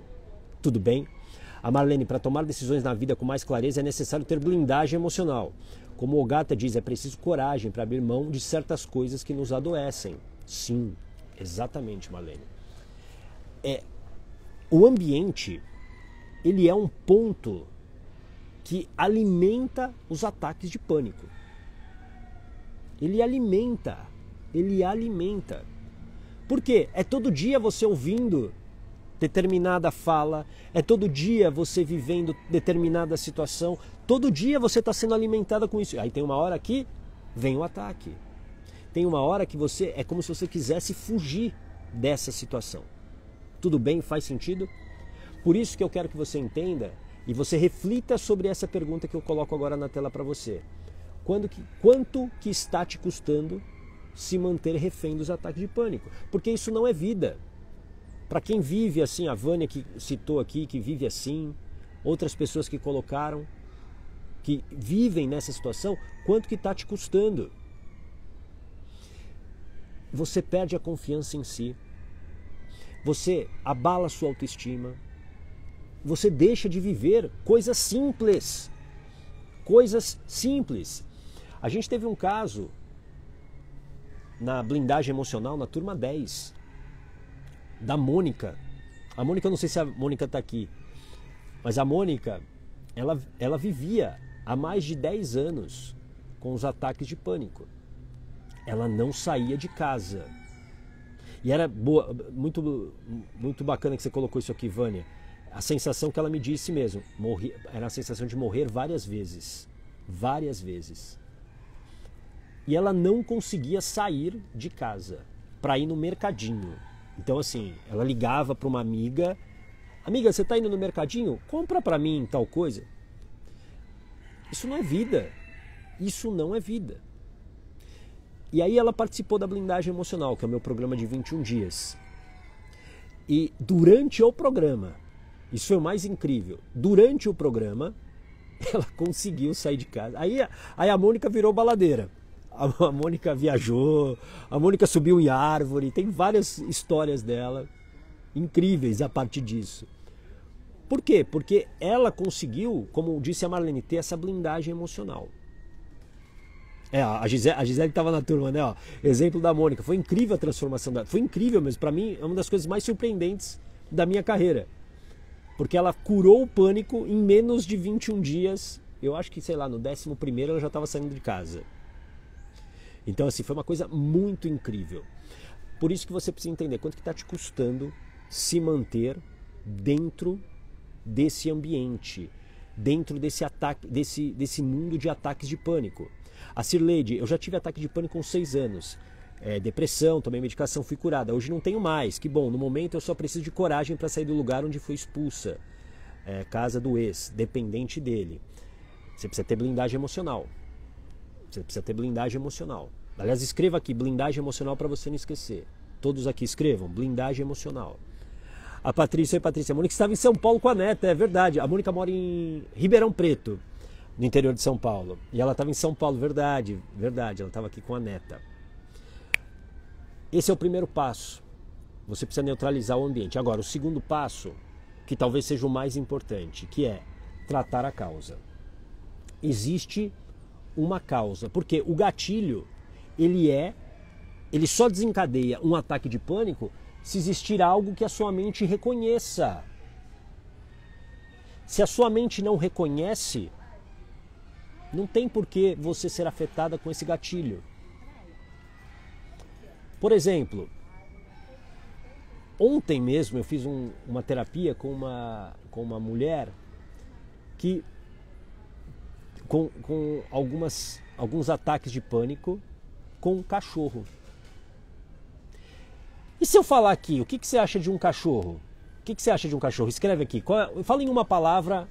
Speaker 1: Tudo bem? A Marlene, para tomar decisões na vida com mais clareza é necessário ter blindagem emocional. Como o Ogata diz, é preciso coragem para abrir mão de certas coisas que nos adoecem. Sim, exatamente, Marlene. O ambiente, ele é um ponto que alimenta os ataques de pânico. Ele alimenta. Por quê? É todo dia você ouvindo determinada fala, é todo dia você vivendo determinada situação, todo dia você está sendo alimentada com isso. Aí tem uma hora que vem o ataque. Tem uma hora que é como se você quisesse fugir dessa situação. Tudo bem? Faz sentido? Por isso que eu quero que você entenda e você reflita sobre essa pergunta que eu coloco agora na tela para você. Quanto que está te custando se manter refém dos ataques de pânico? Porque isso não é vida. Para quem vive assim, a Vânia que citou aqui, que vive assim, outras pessoas que colocaram, que vivem nessa situação, quanto que está te custando? Você perde a confiança em si, você abala a sua autoestima, você deixa de viver coisas simples. Coisas simples. A gente teve um caso na blindagem emocional, na turma 10, da Mônica. A Mônica, eu não sei se a Mônica está aqui, mas a Mônica, ela vivia há mais de 10 anos com os ataques de pânico. Ela não saía de casa. E era boa, muito bacana que você colocou isso aqui, Vânia. A sensação que ela me disse mesmo, era a sensação de morrer várias vezes. Várias vezes. E ela não conseguia sair de casa para ir no mercadinho. Então assim, ela ligava para uma amiga: amiga, você está indo no mercadinho? Compra para mim tal coisa. Isso não é vida. Isso não é vida. E aí ela participou da blindagem emocional, que é o meu programa de 21 dias. E durante o programa, isso foi o mais incrível, durante o programa, ela conseguiu sair de casa. Aí a Mônica virou baladeira. A Mônica viajou, a Mônica subiu em árvore, tem várias histórias dela incríveis a partir disso. Por quê? Porque ela conseguiu, como disse a Marlene, ter essa blindagem emocional. A Gisele estava na turma, né? Ó, exemplo da Mônica. Foi incrível a transformação dela. Foi incrível mesmo. Para mim, é uma das coisas mais surpreendentes da minha carreira. Porque ela curou o pânico em menos de 21 dias. Eu acho que, sei lá, no 11º ela já estava saindo de casa. Então, assim, foi uma coisa muito incrível. Por isso que você precisa entender quanto que está te custando se manter dentro desse ambiente, dentro desse ataque, desse mundo de ataques de pânico. A Cirleide, eu já tive ataque de pânico com 6 anos. Depressão, tomei medicação, fui curada. Hoje não tenho mais. Que bom, no momento eu só preciso de coragem para sair do lugar onde fui expulsa. Casa do ex, dependente dele. Você precisa ter blindagem emocional. Você precisa ter blindagem emocional. Aliás, escreva aqui, blindagem emocional, para você não esquecer. Todos aqui escrevam, blindagem emocional. A Patrícia, oi Patrícia. A Mônica estava em São Paulo com a neta, é verdade. A Mônica mora em Ribeirão Preto, no interior de São Paulo. E ela estava em São Paulo, verdade, ela estava aqui com a neta. Esse é o primeiro passo. Você precisa neutralizar o ambiente. Agora, o segundo passo, que talvez seja o mais importante, que é tratar a causa. Existe uma causa, porque o gatilho, ele só desencadeia um ataque de pânico se existir algo que a sua mente reconheça. Se a sua mente não reconhece, não tem por que você ser afetada com esse gatilho. Por exemplo, ontem mesmo eu fiz uma terapia com uma mulher que com alguns ataques de pânico com um cachorro. E se eu falar aqui, o que você acha de um cachorro? O que você acha de um cachorro? Escreve aqui. Fala em uma palavra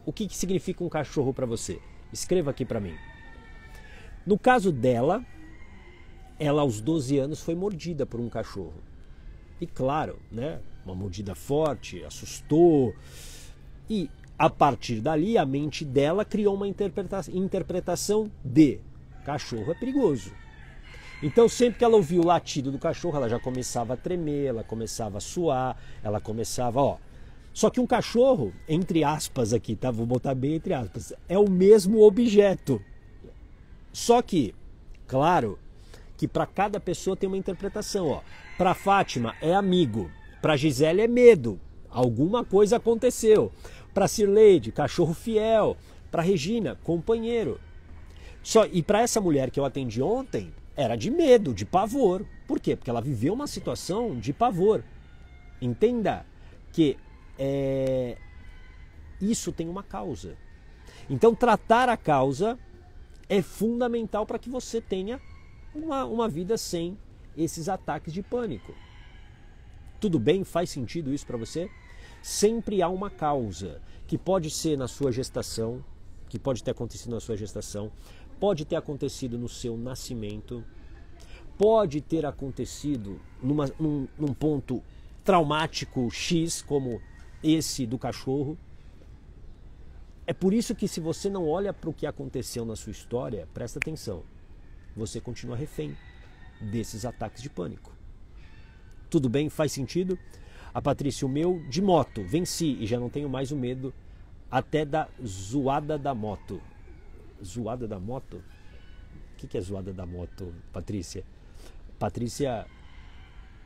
Speaker 1: o que significa um cachorro para você. Escreva aqui para mim. No caso dela, ela aos 12 anos foi mordida por um cachorro. E claro, né, uma mordida forte, assustou. E a partir dali, a mente dela criou uma interpretação de cachorro é perigoso. Então sempre que ela ouvia o latido do cachorro, ela já começava a tremer, ela começava a suar, ela começava, ó. Só que um cachorro, entre aspas aqui, tá? Vou botar bem entre aspas, é o mesmo objeto. Só que, claro, que para cada pessoa tem uma interpretação, ó. Para Fátima é amigo, para Gisele é medo, alguma coisa aconteceu. Para Cirleide, cachorro fiel, para Regina, companheiro. E para essa mulher que eu atendi ontem, era de medo, de pavor. Por quê? Porque ela viveu uma situação de pavor. Entenda que isso tem uma causa. Então tratar a causa é fundamental para que você tenha uma vida sem esses ataques de pânico. Tudo bem? Faz sentido isso para você? Sempre há uma causa, que pode ser na sua gestação, que pode ter acontecido na sua gestação, pode ter acontecido no seu nascimento, pode ter acontecido num ponto traumático X, como esse do cachorro. É por isso que se você não olha para o que aconteceu na sua história, presta atenção, você continua refém desses ataques de pânico. Tudo bem? Faz sentido? A Patrícia, o meu de moto, venci e já não tenho mais o medo até da zoada da moto. Zoada da moto? O que é zoada da moto, Patrícia? Patrícia,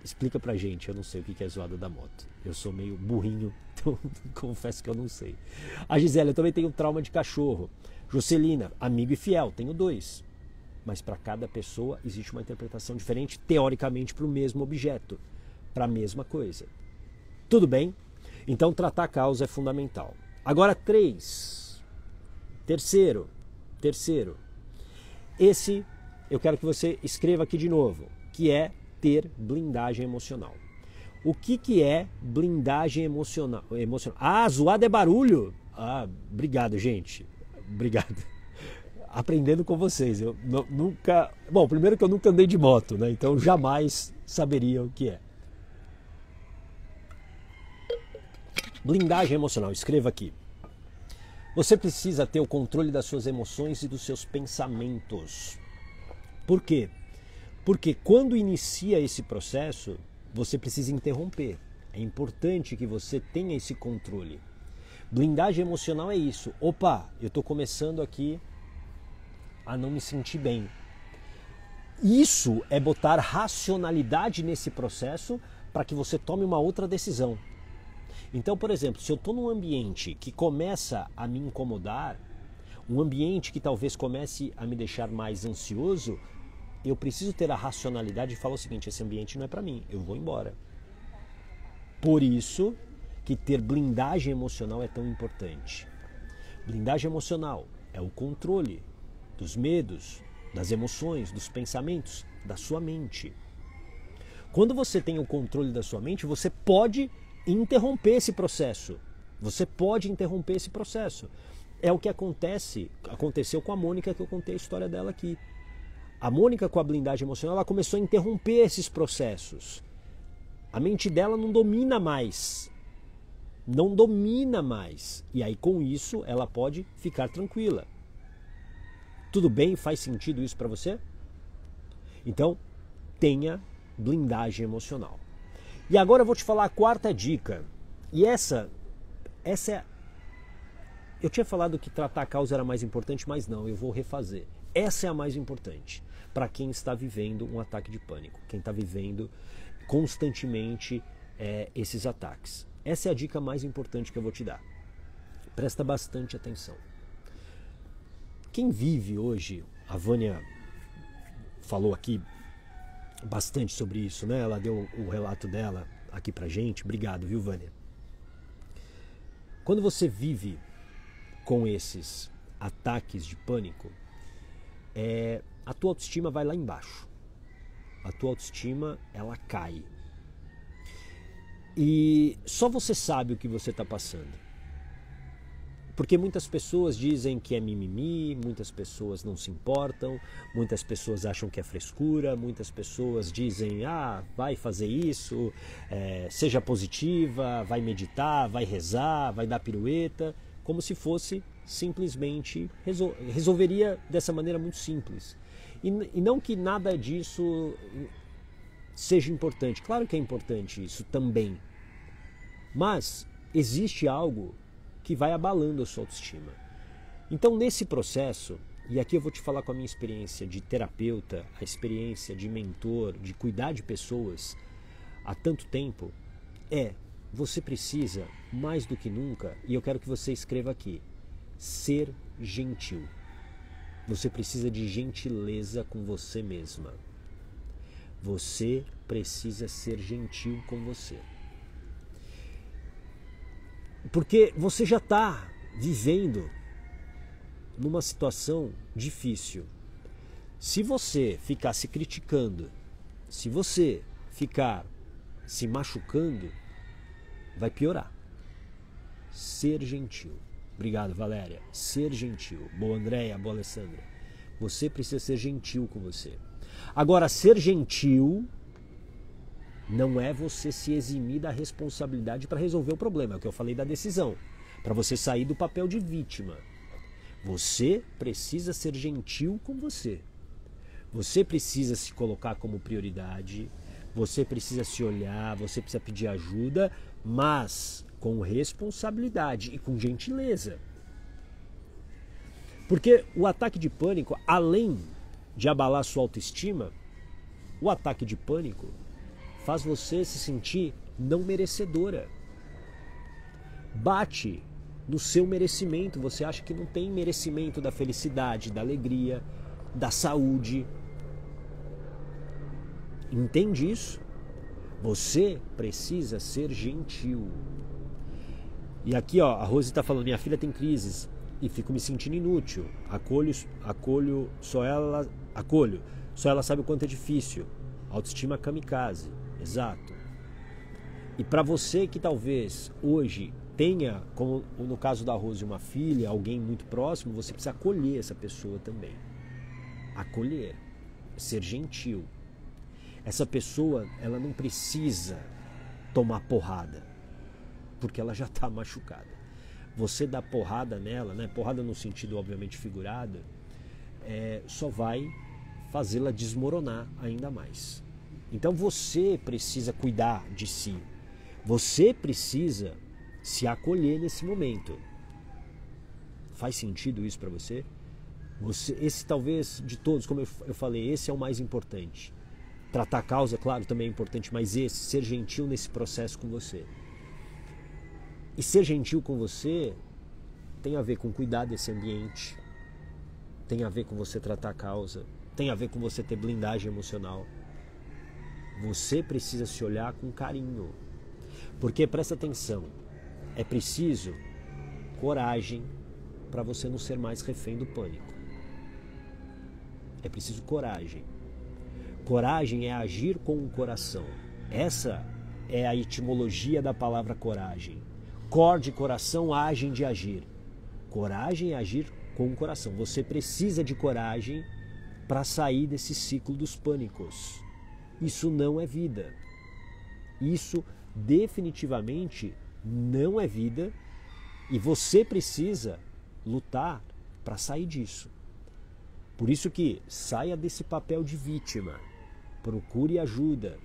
Speaker 1: explica pra gente, eu não sei o que é zoada da moto. Eu sou meio burrinho, então confesso que eu não sei. A Gisele, eu também tenho trauma de cachorro. Juscelina, amigo e fiel, tenho 2. Mas para cada pessoa existe uma interpretação diferente, teoricamente, para o mesmo objeto, para a mesma coisa. Tudo bem? Então tratar a causa é fundamental. Agora 3. Terceiro. Esse eu quero que você escreva aqui de novo, que é ter blindagem emocional. O que é blindagem emocional? Ah, zoada é barulho? Ah, obrigado, gente. Obrigado. Aprendendo com vocês. Eu nunca... Bom, primeiro que eu nunca andei de moto, né? Então jamais saberia o que é. Blindagem emocional, escreva aqui. Você precisa ter o controle das suas emoções e dos seus pensamentos. Por quê? Porque quando inicia esse processo, você precisa interromper. É importante que você tenha esse controle. Blindagem emocional é isso. Opa, eu estou começando aqui a não me sentir bem. Isso é botar racionalidade nesse processo para que você tome uma outra decisão. Então, por exemplo, se eu estou num ambiente que começa a me incomodar, um ambiente que talvez comece a me deixar mais ansioso, eu preciso ter a racionalidade e falar o seguinte: esse ambiente não é para mim, eu vou embora. Por isso que ter blindagem emocional é tão importante. Blindagem emocional é o controle dos medos, das emoções, dos pensamentos, da sua mente. Quando você tem o controle da sua mente, você pode interromper esse processo. Você pode interromper esse processo. É o que aconteceu com a Mônica, que eu contei a história dela aqui. A Mônica, com a blindagem emocional, ela começou a interromper esses processos. A mente dela não domina mais. Não domina mais. E aí, com isso, ela pode ficar tranquila. Tudo bem? Faz sentido isso para você? Então, tenha blindagem emocional. E agora eu vou te falar a quarta dica. E essa é... Eu tinha falado que tratar a causa era mais importante, mas não, eu vou refazer. Essa é a mais importante para quem está vivendo um ataque de pânico, quem está vivendo constantemente esses ataques. Essa é a dica mais importante que eu vou te dar. Presta bastante atenção. Quem vive hoje, a Vânia falou aqui bastante sobre isso, né? Ela deu o relato dela aqui pra gente. Obrigado, viu, Vânia? Quando você vive com esses ataques de pânico, a tua autoestima vai lá embaixo. A tua autoestima, ela cai. E só você sabe o que você está passando. Porque muitas pessoas dizem que é mimimi, muitas pessoas não se importam, muitas pessoas acham que é frescura, muitas pessoas dizem, vai fazer isso, seja positiva, vai meditar, vai rezar, vai dar pirueta, como se fosse simplesmente, resolveria dessa maneira muito simples. E não que nada disso seja importante, claro que é importante isso também, mas existe algo que vai abalando a sua autoestima. Então, nesse processo, e aqui eu vou te falar com a minha experiência de terapeuta, a experiência de mentor, de cuidar de pessoas há tanto tempo, você precisa, mais do que nunca, e eu quero que você escreva aqui, ser gentil. Você precisa de gentileza com você mesma. Você precisa ser gentil com você. Porque você já está vivendo numa situação difícil. Se você ficar se criticando, se você ficar se machucando, vai piorar. Ser gentil. Obrigado, Valéria. Ser gentil. Boa, Andréia. Boa, Alessandra. Você precisa ser gentil com você. Agora, ser gentil não é você se eximir da responsabilidade para resolver o problema. É o que eu falei da decisão. Para você sair do papel de vítima. Você precisa ser gentil com você. Você precisa se colocar como prioridade. Você precisa se olhar. Você precisa pedir ajuda. Mas com responsabilidade e com gentileza. Porque o ataque de pânico, além de abalar sua autoestima, o ataque de pânico faz você se sentir não merecedora. Bate no seu merecimento. Você acha que não tem merecimento da felicidade, da alegria, da saúde. Entende isso? Você precisa ser gentil. E aqui, a Rose está falando, minha filha tem crises e fico me sentindo inútil. Acolho, só ela sabe o quanto é difícil. Autoestima kamikaze. Exato. E para você que talvez hoje tenha, como no caso da Rose, uma filha, alguém muito próximo, você precisa acolher essa pessoa também. Acolher. Ser gentil. Essa pessoa, ela não precisa tomar porrada, porque ela já está machucada. você dar porrada nela, né? Porrada no sentido obviamente figurado, só vai fazê-la desmoronar ainda mais. Então você precisa cuidar de si. Você precisa se acolher nesse momento. Faz sentido isso para você? Esse talvez de todos, como eu falei, esse é o mais importante. Tratar a causa, claro, também é importante, mas esse, ser gentil nesse processo com você. E ser gentil com você tem a ver com cuidar desse ambiente, tem a ver com você tratar a causa, tem a ver com você ter blindagem emocional. Você precisa se olhar com carinho. Porque, presta atenção, é preciso coragem para você não ser mais refém do pânico. É preciso coragem. Coragem é agir com o coração. Essa é a etimologia da palavra coragem. Cor de coração, agem de agir. Coragem é agir com o coração. Você precisa de coragem para sair desse ciclo dos pânicos. Isso não é vida. Isso definitivamente não é vida e você precisa lutar para sair disso. Por isso que saia desse papel de vítima, procure ajuda,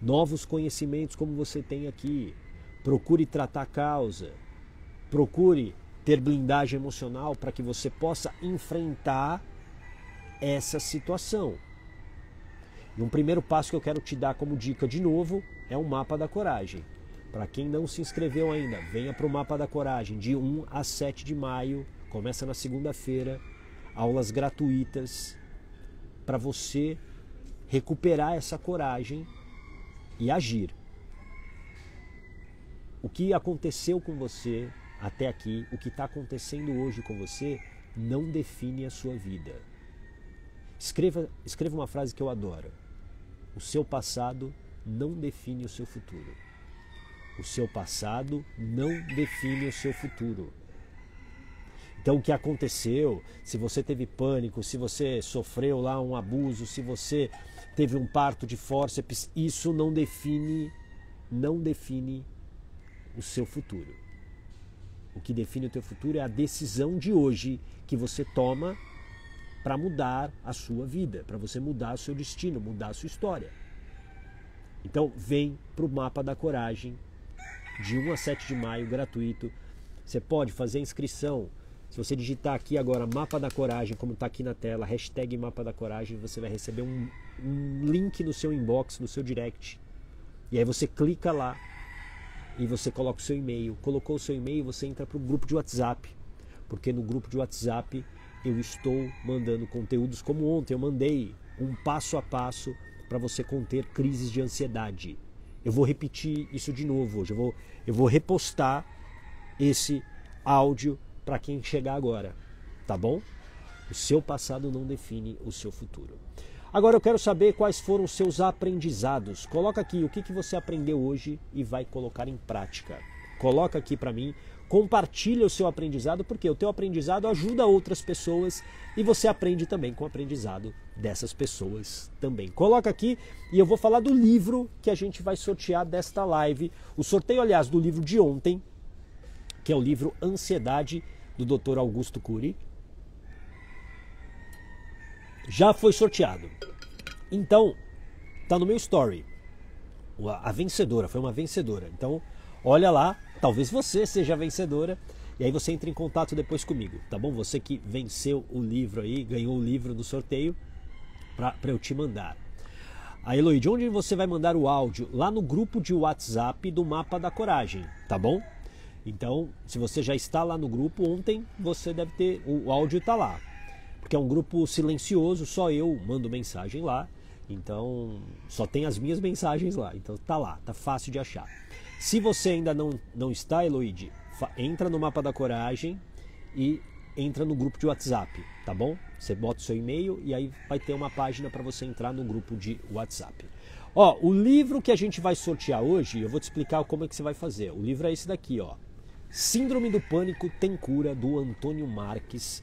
Speaker 1: novos conhecimentos como você tem aqui, procure tratar a causa, procure ter blindagem emocional para que você possa enfrentar essa situação. E um primeiro passo que eu quero te dar como dica de novo é o Mapa da Coragem. Para quem não se inscreveu ainda, venha para o Mapa da Coragem, de 1 a 7 de maio, começa na segunda-feira, aulas gratuitas para você recuperar essa coragem e agir. O que aconteceu com você até aqui, o que está acontecendo hoje com você, não define a sua vida. Escreva uma frase que eu adoro. O seu passado não define o seu futuro. O seu passado não define o seu futuro. Então, o que aconteceu, se você teve pânico, se você sofreu lá um abuso, se você teve um parto de fórceps, isso não define o seu futuro. O que define o teu futuro é a decisão de hoje que você toma para mudar a sua vida, para você mudar o seu destino, mudar a sua história. Então, vem para o Mapa da Coragem, de 1 a 7 de maio, gratuito. Você pode fazer a inscrição. Se você digitar aqui agora Mapa da Coragem, como está aqui na tela, hashtag Mapa da Coragem, você vai receber um link no seu inbox, no seu direct. E aí você clica lá e você coloca o seu e-mail. Colocou o seu e-mail, você entra para o grupo de WhatsApp. Porque no grupo de WhatsApp eu estou mandando conteúdos como ontem. Eu mandei um passo a passo para você conter crises de ansiedade. Eu vou repetir isso de novo hoje. Eu vou repostar esse áudio para quem chegar agora, tá bom? O seu passado não define o seu futuro. Agora eu quero saber quais foram os seus aprendizados. Coloca aqui o que você aprendeu hoje e vai colocar em prática. Coloca aqui para mim, compartilha o seu aprendizado, porque o teu aprendizado ajuda outras pessoas e você aprende também com o aprendizado dessas pessoas também. Coloca aqui e eu vou falar do livro que a gente vai sortear desta live. O sorteio, aliás, do livro de ontem, que é o livro Ansiedade, do Dr. Augusto Cury, já foi sorteado. Então, tá no meu story. A vencedora, foi uma vencedora. Então, olha lá, talvez você seja a vencedora. E aí você entra em contato depois comigo, tá bom? Você que venceu o livro aí, ganhou o livro do sorteio, para eu te mandar. A Eloy, de onde você vai mandar o áudio? Lá no grupo de WhatsApp do Mapa da Coragem, tá bom? Então, se você já está lá no grupo, ontem você deve ter, o áudio está lá. Porque é um grupo silencioso, só eu mando mensagem lá. Então, só tem as minhas mensagens lá. Então, tá lá, tá fácil de achar. Se você ainda não está, Eloide, entra no Mapa da Coragem e entra no grupo de WhatsApp, tá bom? Você bota o seu e-mail e aí vai ter uma página para você entrar no grupo de WhatsApp. Ó, o livro que a gente vai sortear hoje, eu vou te explicar como é que você vai fazer. O livro é esse daqui, ó. Síndrome do Pânico Tem Cura, do Antônio Marques.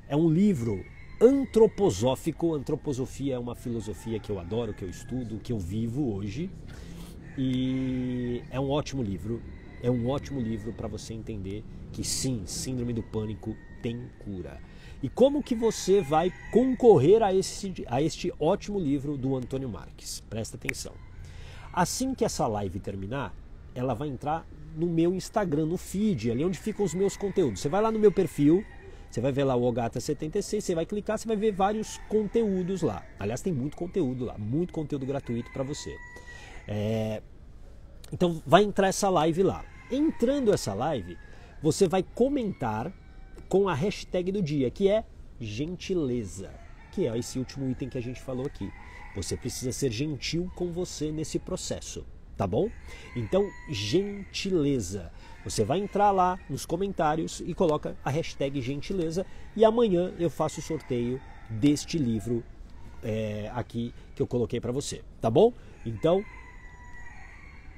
Speaker 1: É um livro antroposófico. Antroposofia é uma filosofia que eu adoro, que eu estudo, que eu vivo hoje. E é um ótimo livro. É um ótimo livro para você entender que sim, Síndrome do Pânico tem cura. E como que você vai concorrer a este ótimo livro do Antônio Marques? Presta atenção. Assim que essa live terminar, ela vai entrar no meu Instagram, no feed, ali onde ficam os meus conteúdos. Você vai lá no meu perfil, você vai ver lá o Ogata76, você vai clicar, você vai ver vários conteúdos lá. Aliás, tem muito conteúdo lá, muito conteúdo gratuito para você. Então vai entrar essa live lá. Entrando essa live, você vai comentar com a hashtag do dia, que é gentileza, que é esse último item que a gente falou aqui. Você precisa ser gentil com você nesse processo, tá bom? Então, gentileza. Você vai entrar lá nos comentários e coloca a hashtag gentileza e amanhã eu faço o sorteio deste livro aqui que eu coloquei para você, tá bom? Então,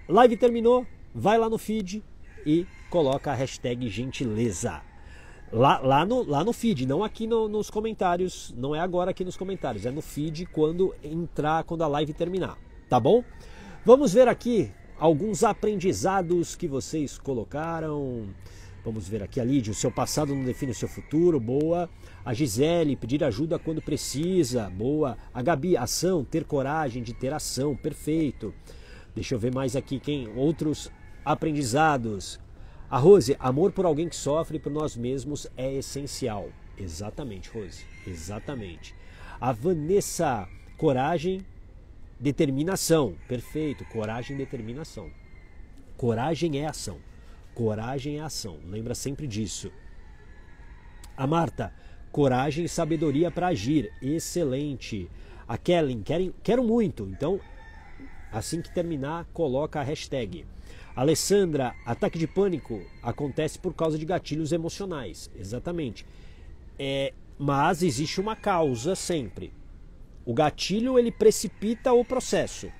Speaker 1: live terminou, vai lá no feed e coloca a hashtag gentileza. Lá no feed, não aqui nos comentários, não é agora aqui nos comentários, é no feed quando a live terminar, tá bom? Vamos ver aqui alguns aprendizados que vocês colocaram. Vamos ver aqui a Lídia, o seu passado não define o seu futuro, boa. A Gisele, pedir ajuda quando precisa, boa. A Gabi, ação, ter coragem de ter ação, perfeito. Deixa eu ver mais aqui, outros aprendizados. A Rose, amor por alguém que sofre por nós mesmos é essencial. Exatamente, Rose, exatamente. A Vanessa, coragem, determinação. Perfeito, coragem e determinação. Coragem é ação. Coragem é ação. Lembra sempre disso. A Marta, coragem e sabedoria para agir. Excelente. A Kellen, quero muito. Então, assim que terminar, coloca a hashtag. Alessandra, ataque de pânico acontece por causa de gatilhos emocionais. Exatamente. Mas existe uma causa sempre. O gatilho, ele precipita o processo,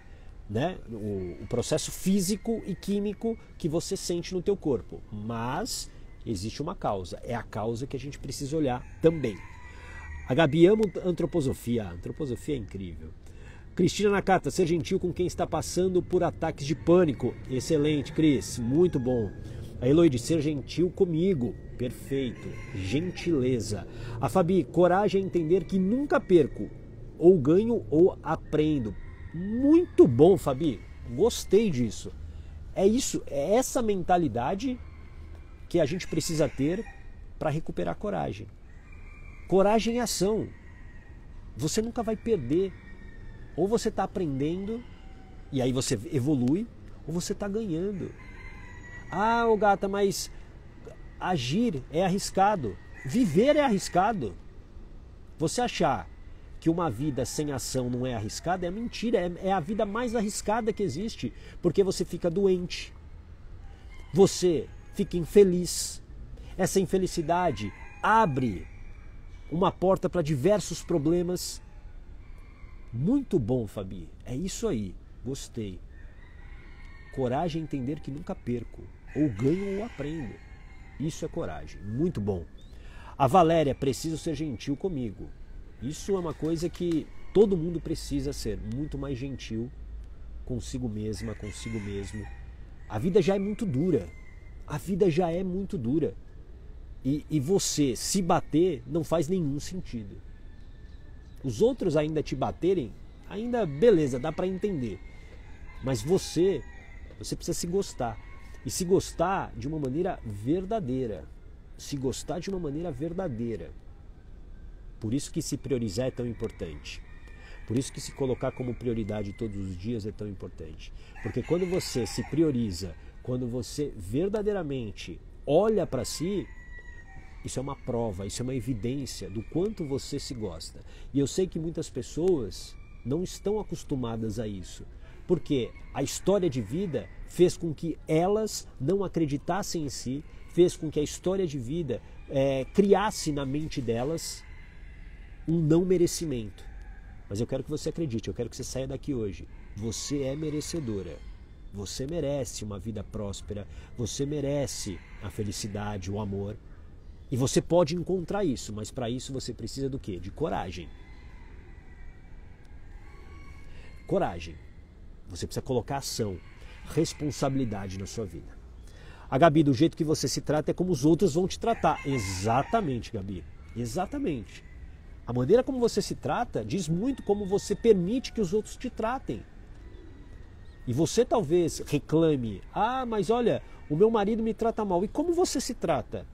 Speaker 1: né? O processo físico e químico que você sente no teu corpo. Mas existe uma causa. É a causa que a gente precisa olhar também. A Gabi ama antroposofia. A antroposofia é incrível. Cristina Nakata, ser gentil com quem está passando por ataques de pânico. Excelente, Cris. Muito bom. A Eloide, ser gentil comigo. Perfeito. Gentileza. A Fabi, coragem a entender que nunca perco. Ou ganho ou aprendo. Muito bom, Fabi. Gostei disso. É isso, é essa mentalidade que a gente precisa ter para recuperar a coragem. Coragem é ação. Você nunca vai perder. Ou você está aprendendo e aí você evolui, ou você está ganhando. Ah, ô gata, mas agir é arriscado. Viver é arriscado. Você achar que uma vida sem ação não é arriscada é mentira. É a vida mais arriscada que existe. Porque você fica doente. Você fica infeliz. Essa infelicidade abre uma porta para diversos problemas. Muito bom, Fabi. É isso aí. Gostei. Coragem é entender que nunca perco. Ou ganho ou aprendo. Isso é coragem. Muito bom. A Valéria, preciso ser gentil comigo. Isso é uma coisa que todo mundo precisa ser. Muito mais gentil consigo mesma, consigo mesmo. A vida já é muito dura. A vida já é muito dura. E você se bater não faz nenhum sentido. Os outros ainda te baterem, ainda beleza, dá para entender. Mas você precisa se gostar. E se gostar de uma maneira verdadeira. Se gostar de uma maneira verdadeira. Por isso que se priorizar é tão importante. Por isso que se colocar como prioridade todos os dias é tão importante. Porque quando você se prioriza, quando você verdadeiramente olha para si, isso é uma prova, isso é uma evidência do quanto você se gosta. E eu sei que muitas pessoas não estão acostumadas a isso. Porque a história de vida fez com que elas não acreditassem em si, fez com que a história de vida criasse na mente delas um não merecimento. Mas eu quero que você acredite, eu quero que você saia daqui hoje. Você é merecedora. Você merece uma vida próspera, você merece a felicidade, o amor. E você pode encontrar isso, mas para isso você precisa do quê? De coragem. Coragem. Você precisa colocar ação, responsabilidade na sua vida. A Gabi, do jeito que você se trata é como os outros vão te tratar. Exatamente, Gabi. Exatamente. A maneira como você se trata diz muito como você permite que os outros te tratem. E você talvez reclame, mas olha, o meu marido me trata mal. E como você se trata?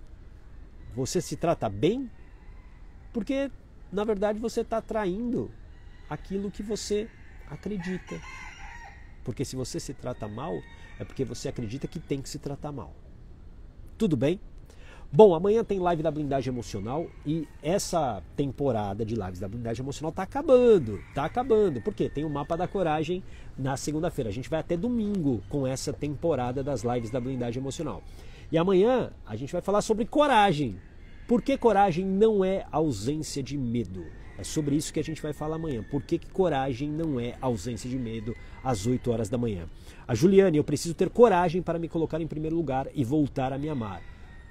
Speaker 1: Você se trata bem? Porque, na verdade, você está atraindo aquilo que você acredita. Porque se você se trata mal, é porque você acredita que tem que se tratar mal. Tudo bem? Bom, amanhã tem live da blindagem emocional e essa temporada de lives da blindagem emocional está acabando. Está acabando. Por quê? Tem o mapa da coragem na segunda-feira. A gente vai até domingo com essa temporada das lives da blindagem emocional. E amanhã a gente vai falar sobre coragem. Por que coragem não é ausência de medo? É sobre isso que a gente vai falar amanhã. Por que coragem não é ausência de medo às 8 horas da manhã? A Juliane, eu preciso ter coragem para me colocar em primeiro lugar e voltar a me amar.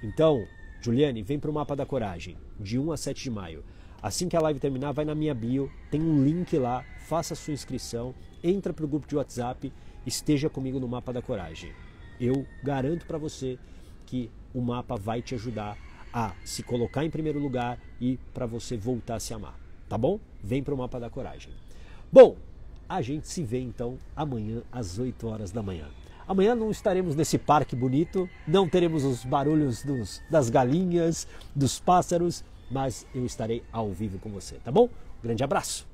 Speaker 1: Então, Juliane, vem para o Mapa da Coragem, de 1 a 7 de maio. Assim que a live terminar, vai na minha bio, tem um link lá, faça a sua inscrição, entra para o grupo de WhatsApp, esteja comigo no Mapa da Coragem. Eu garanto para você que o mapa vai te ajudar a se colocar em primeiro lugar e para você voltar a se amar, tá bom? Vem para o Mapa da Coragem. Bom, a gente se vê então amanhã às 8 horas da manhã. Amanhã não estaremos nesse parque bonito, não teremos os barulhos das galinhas, dos pássaros, mas eu estarei ao vivo com você, tá bom? Grande abraço!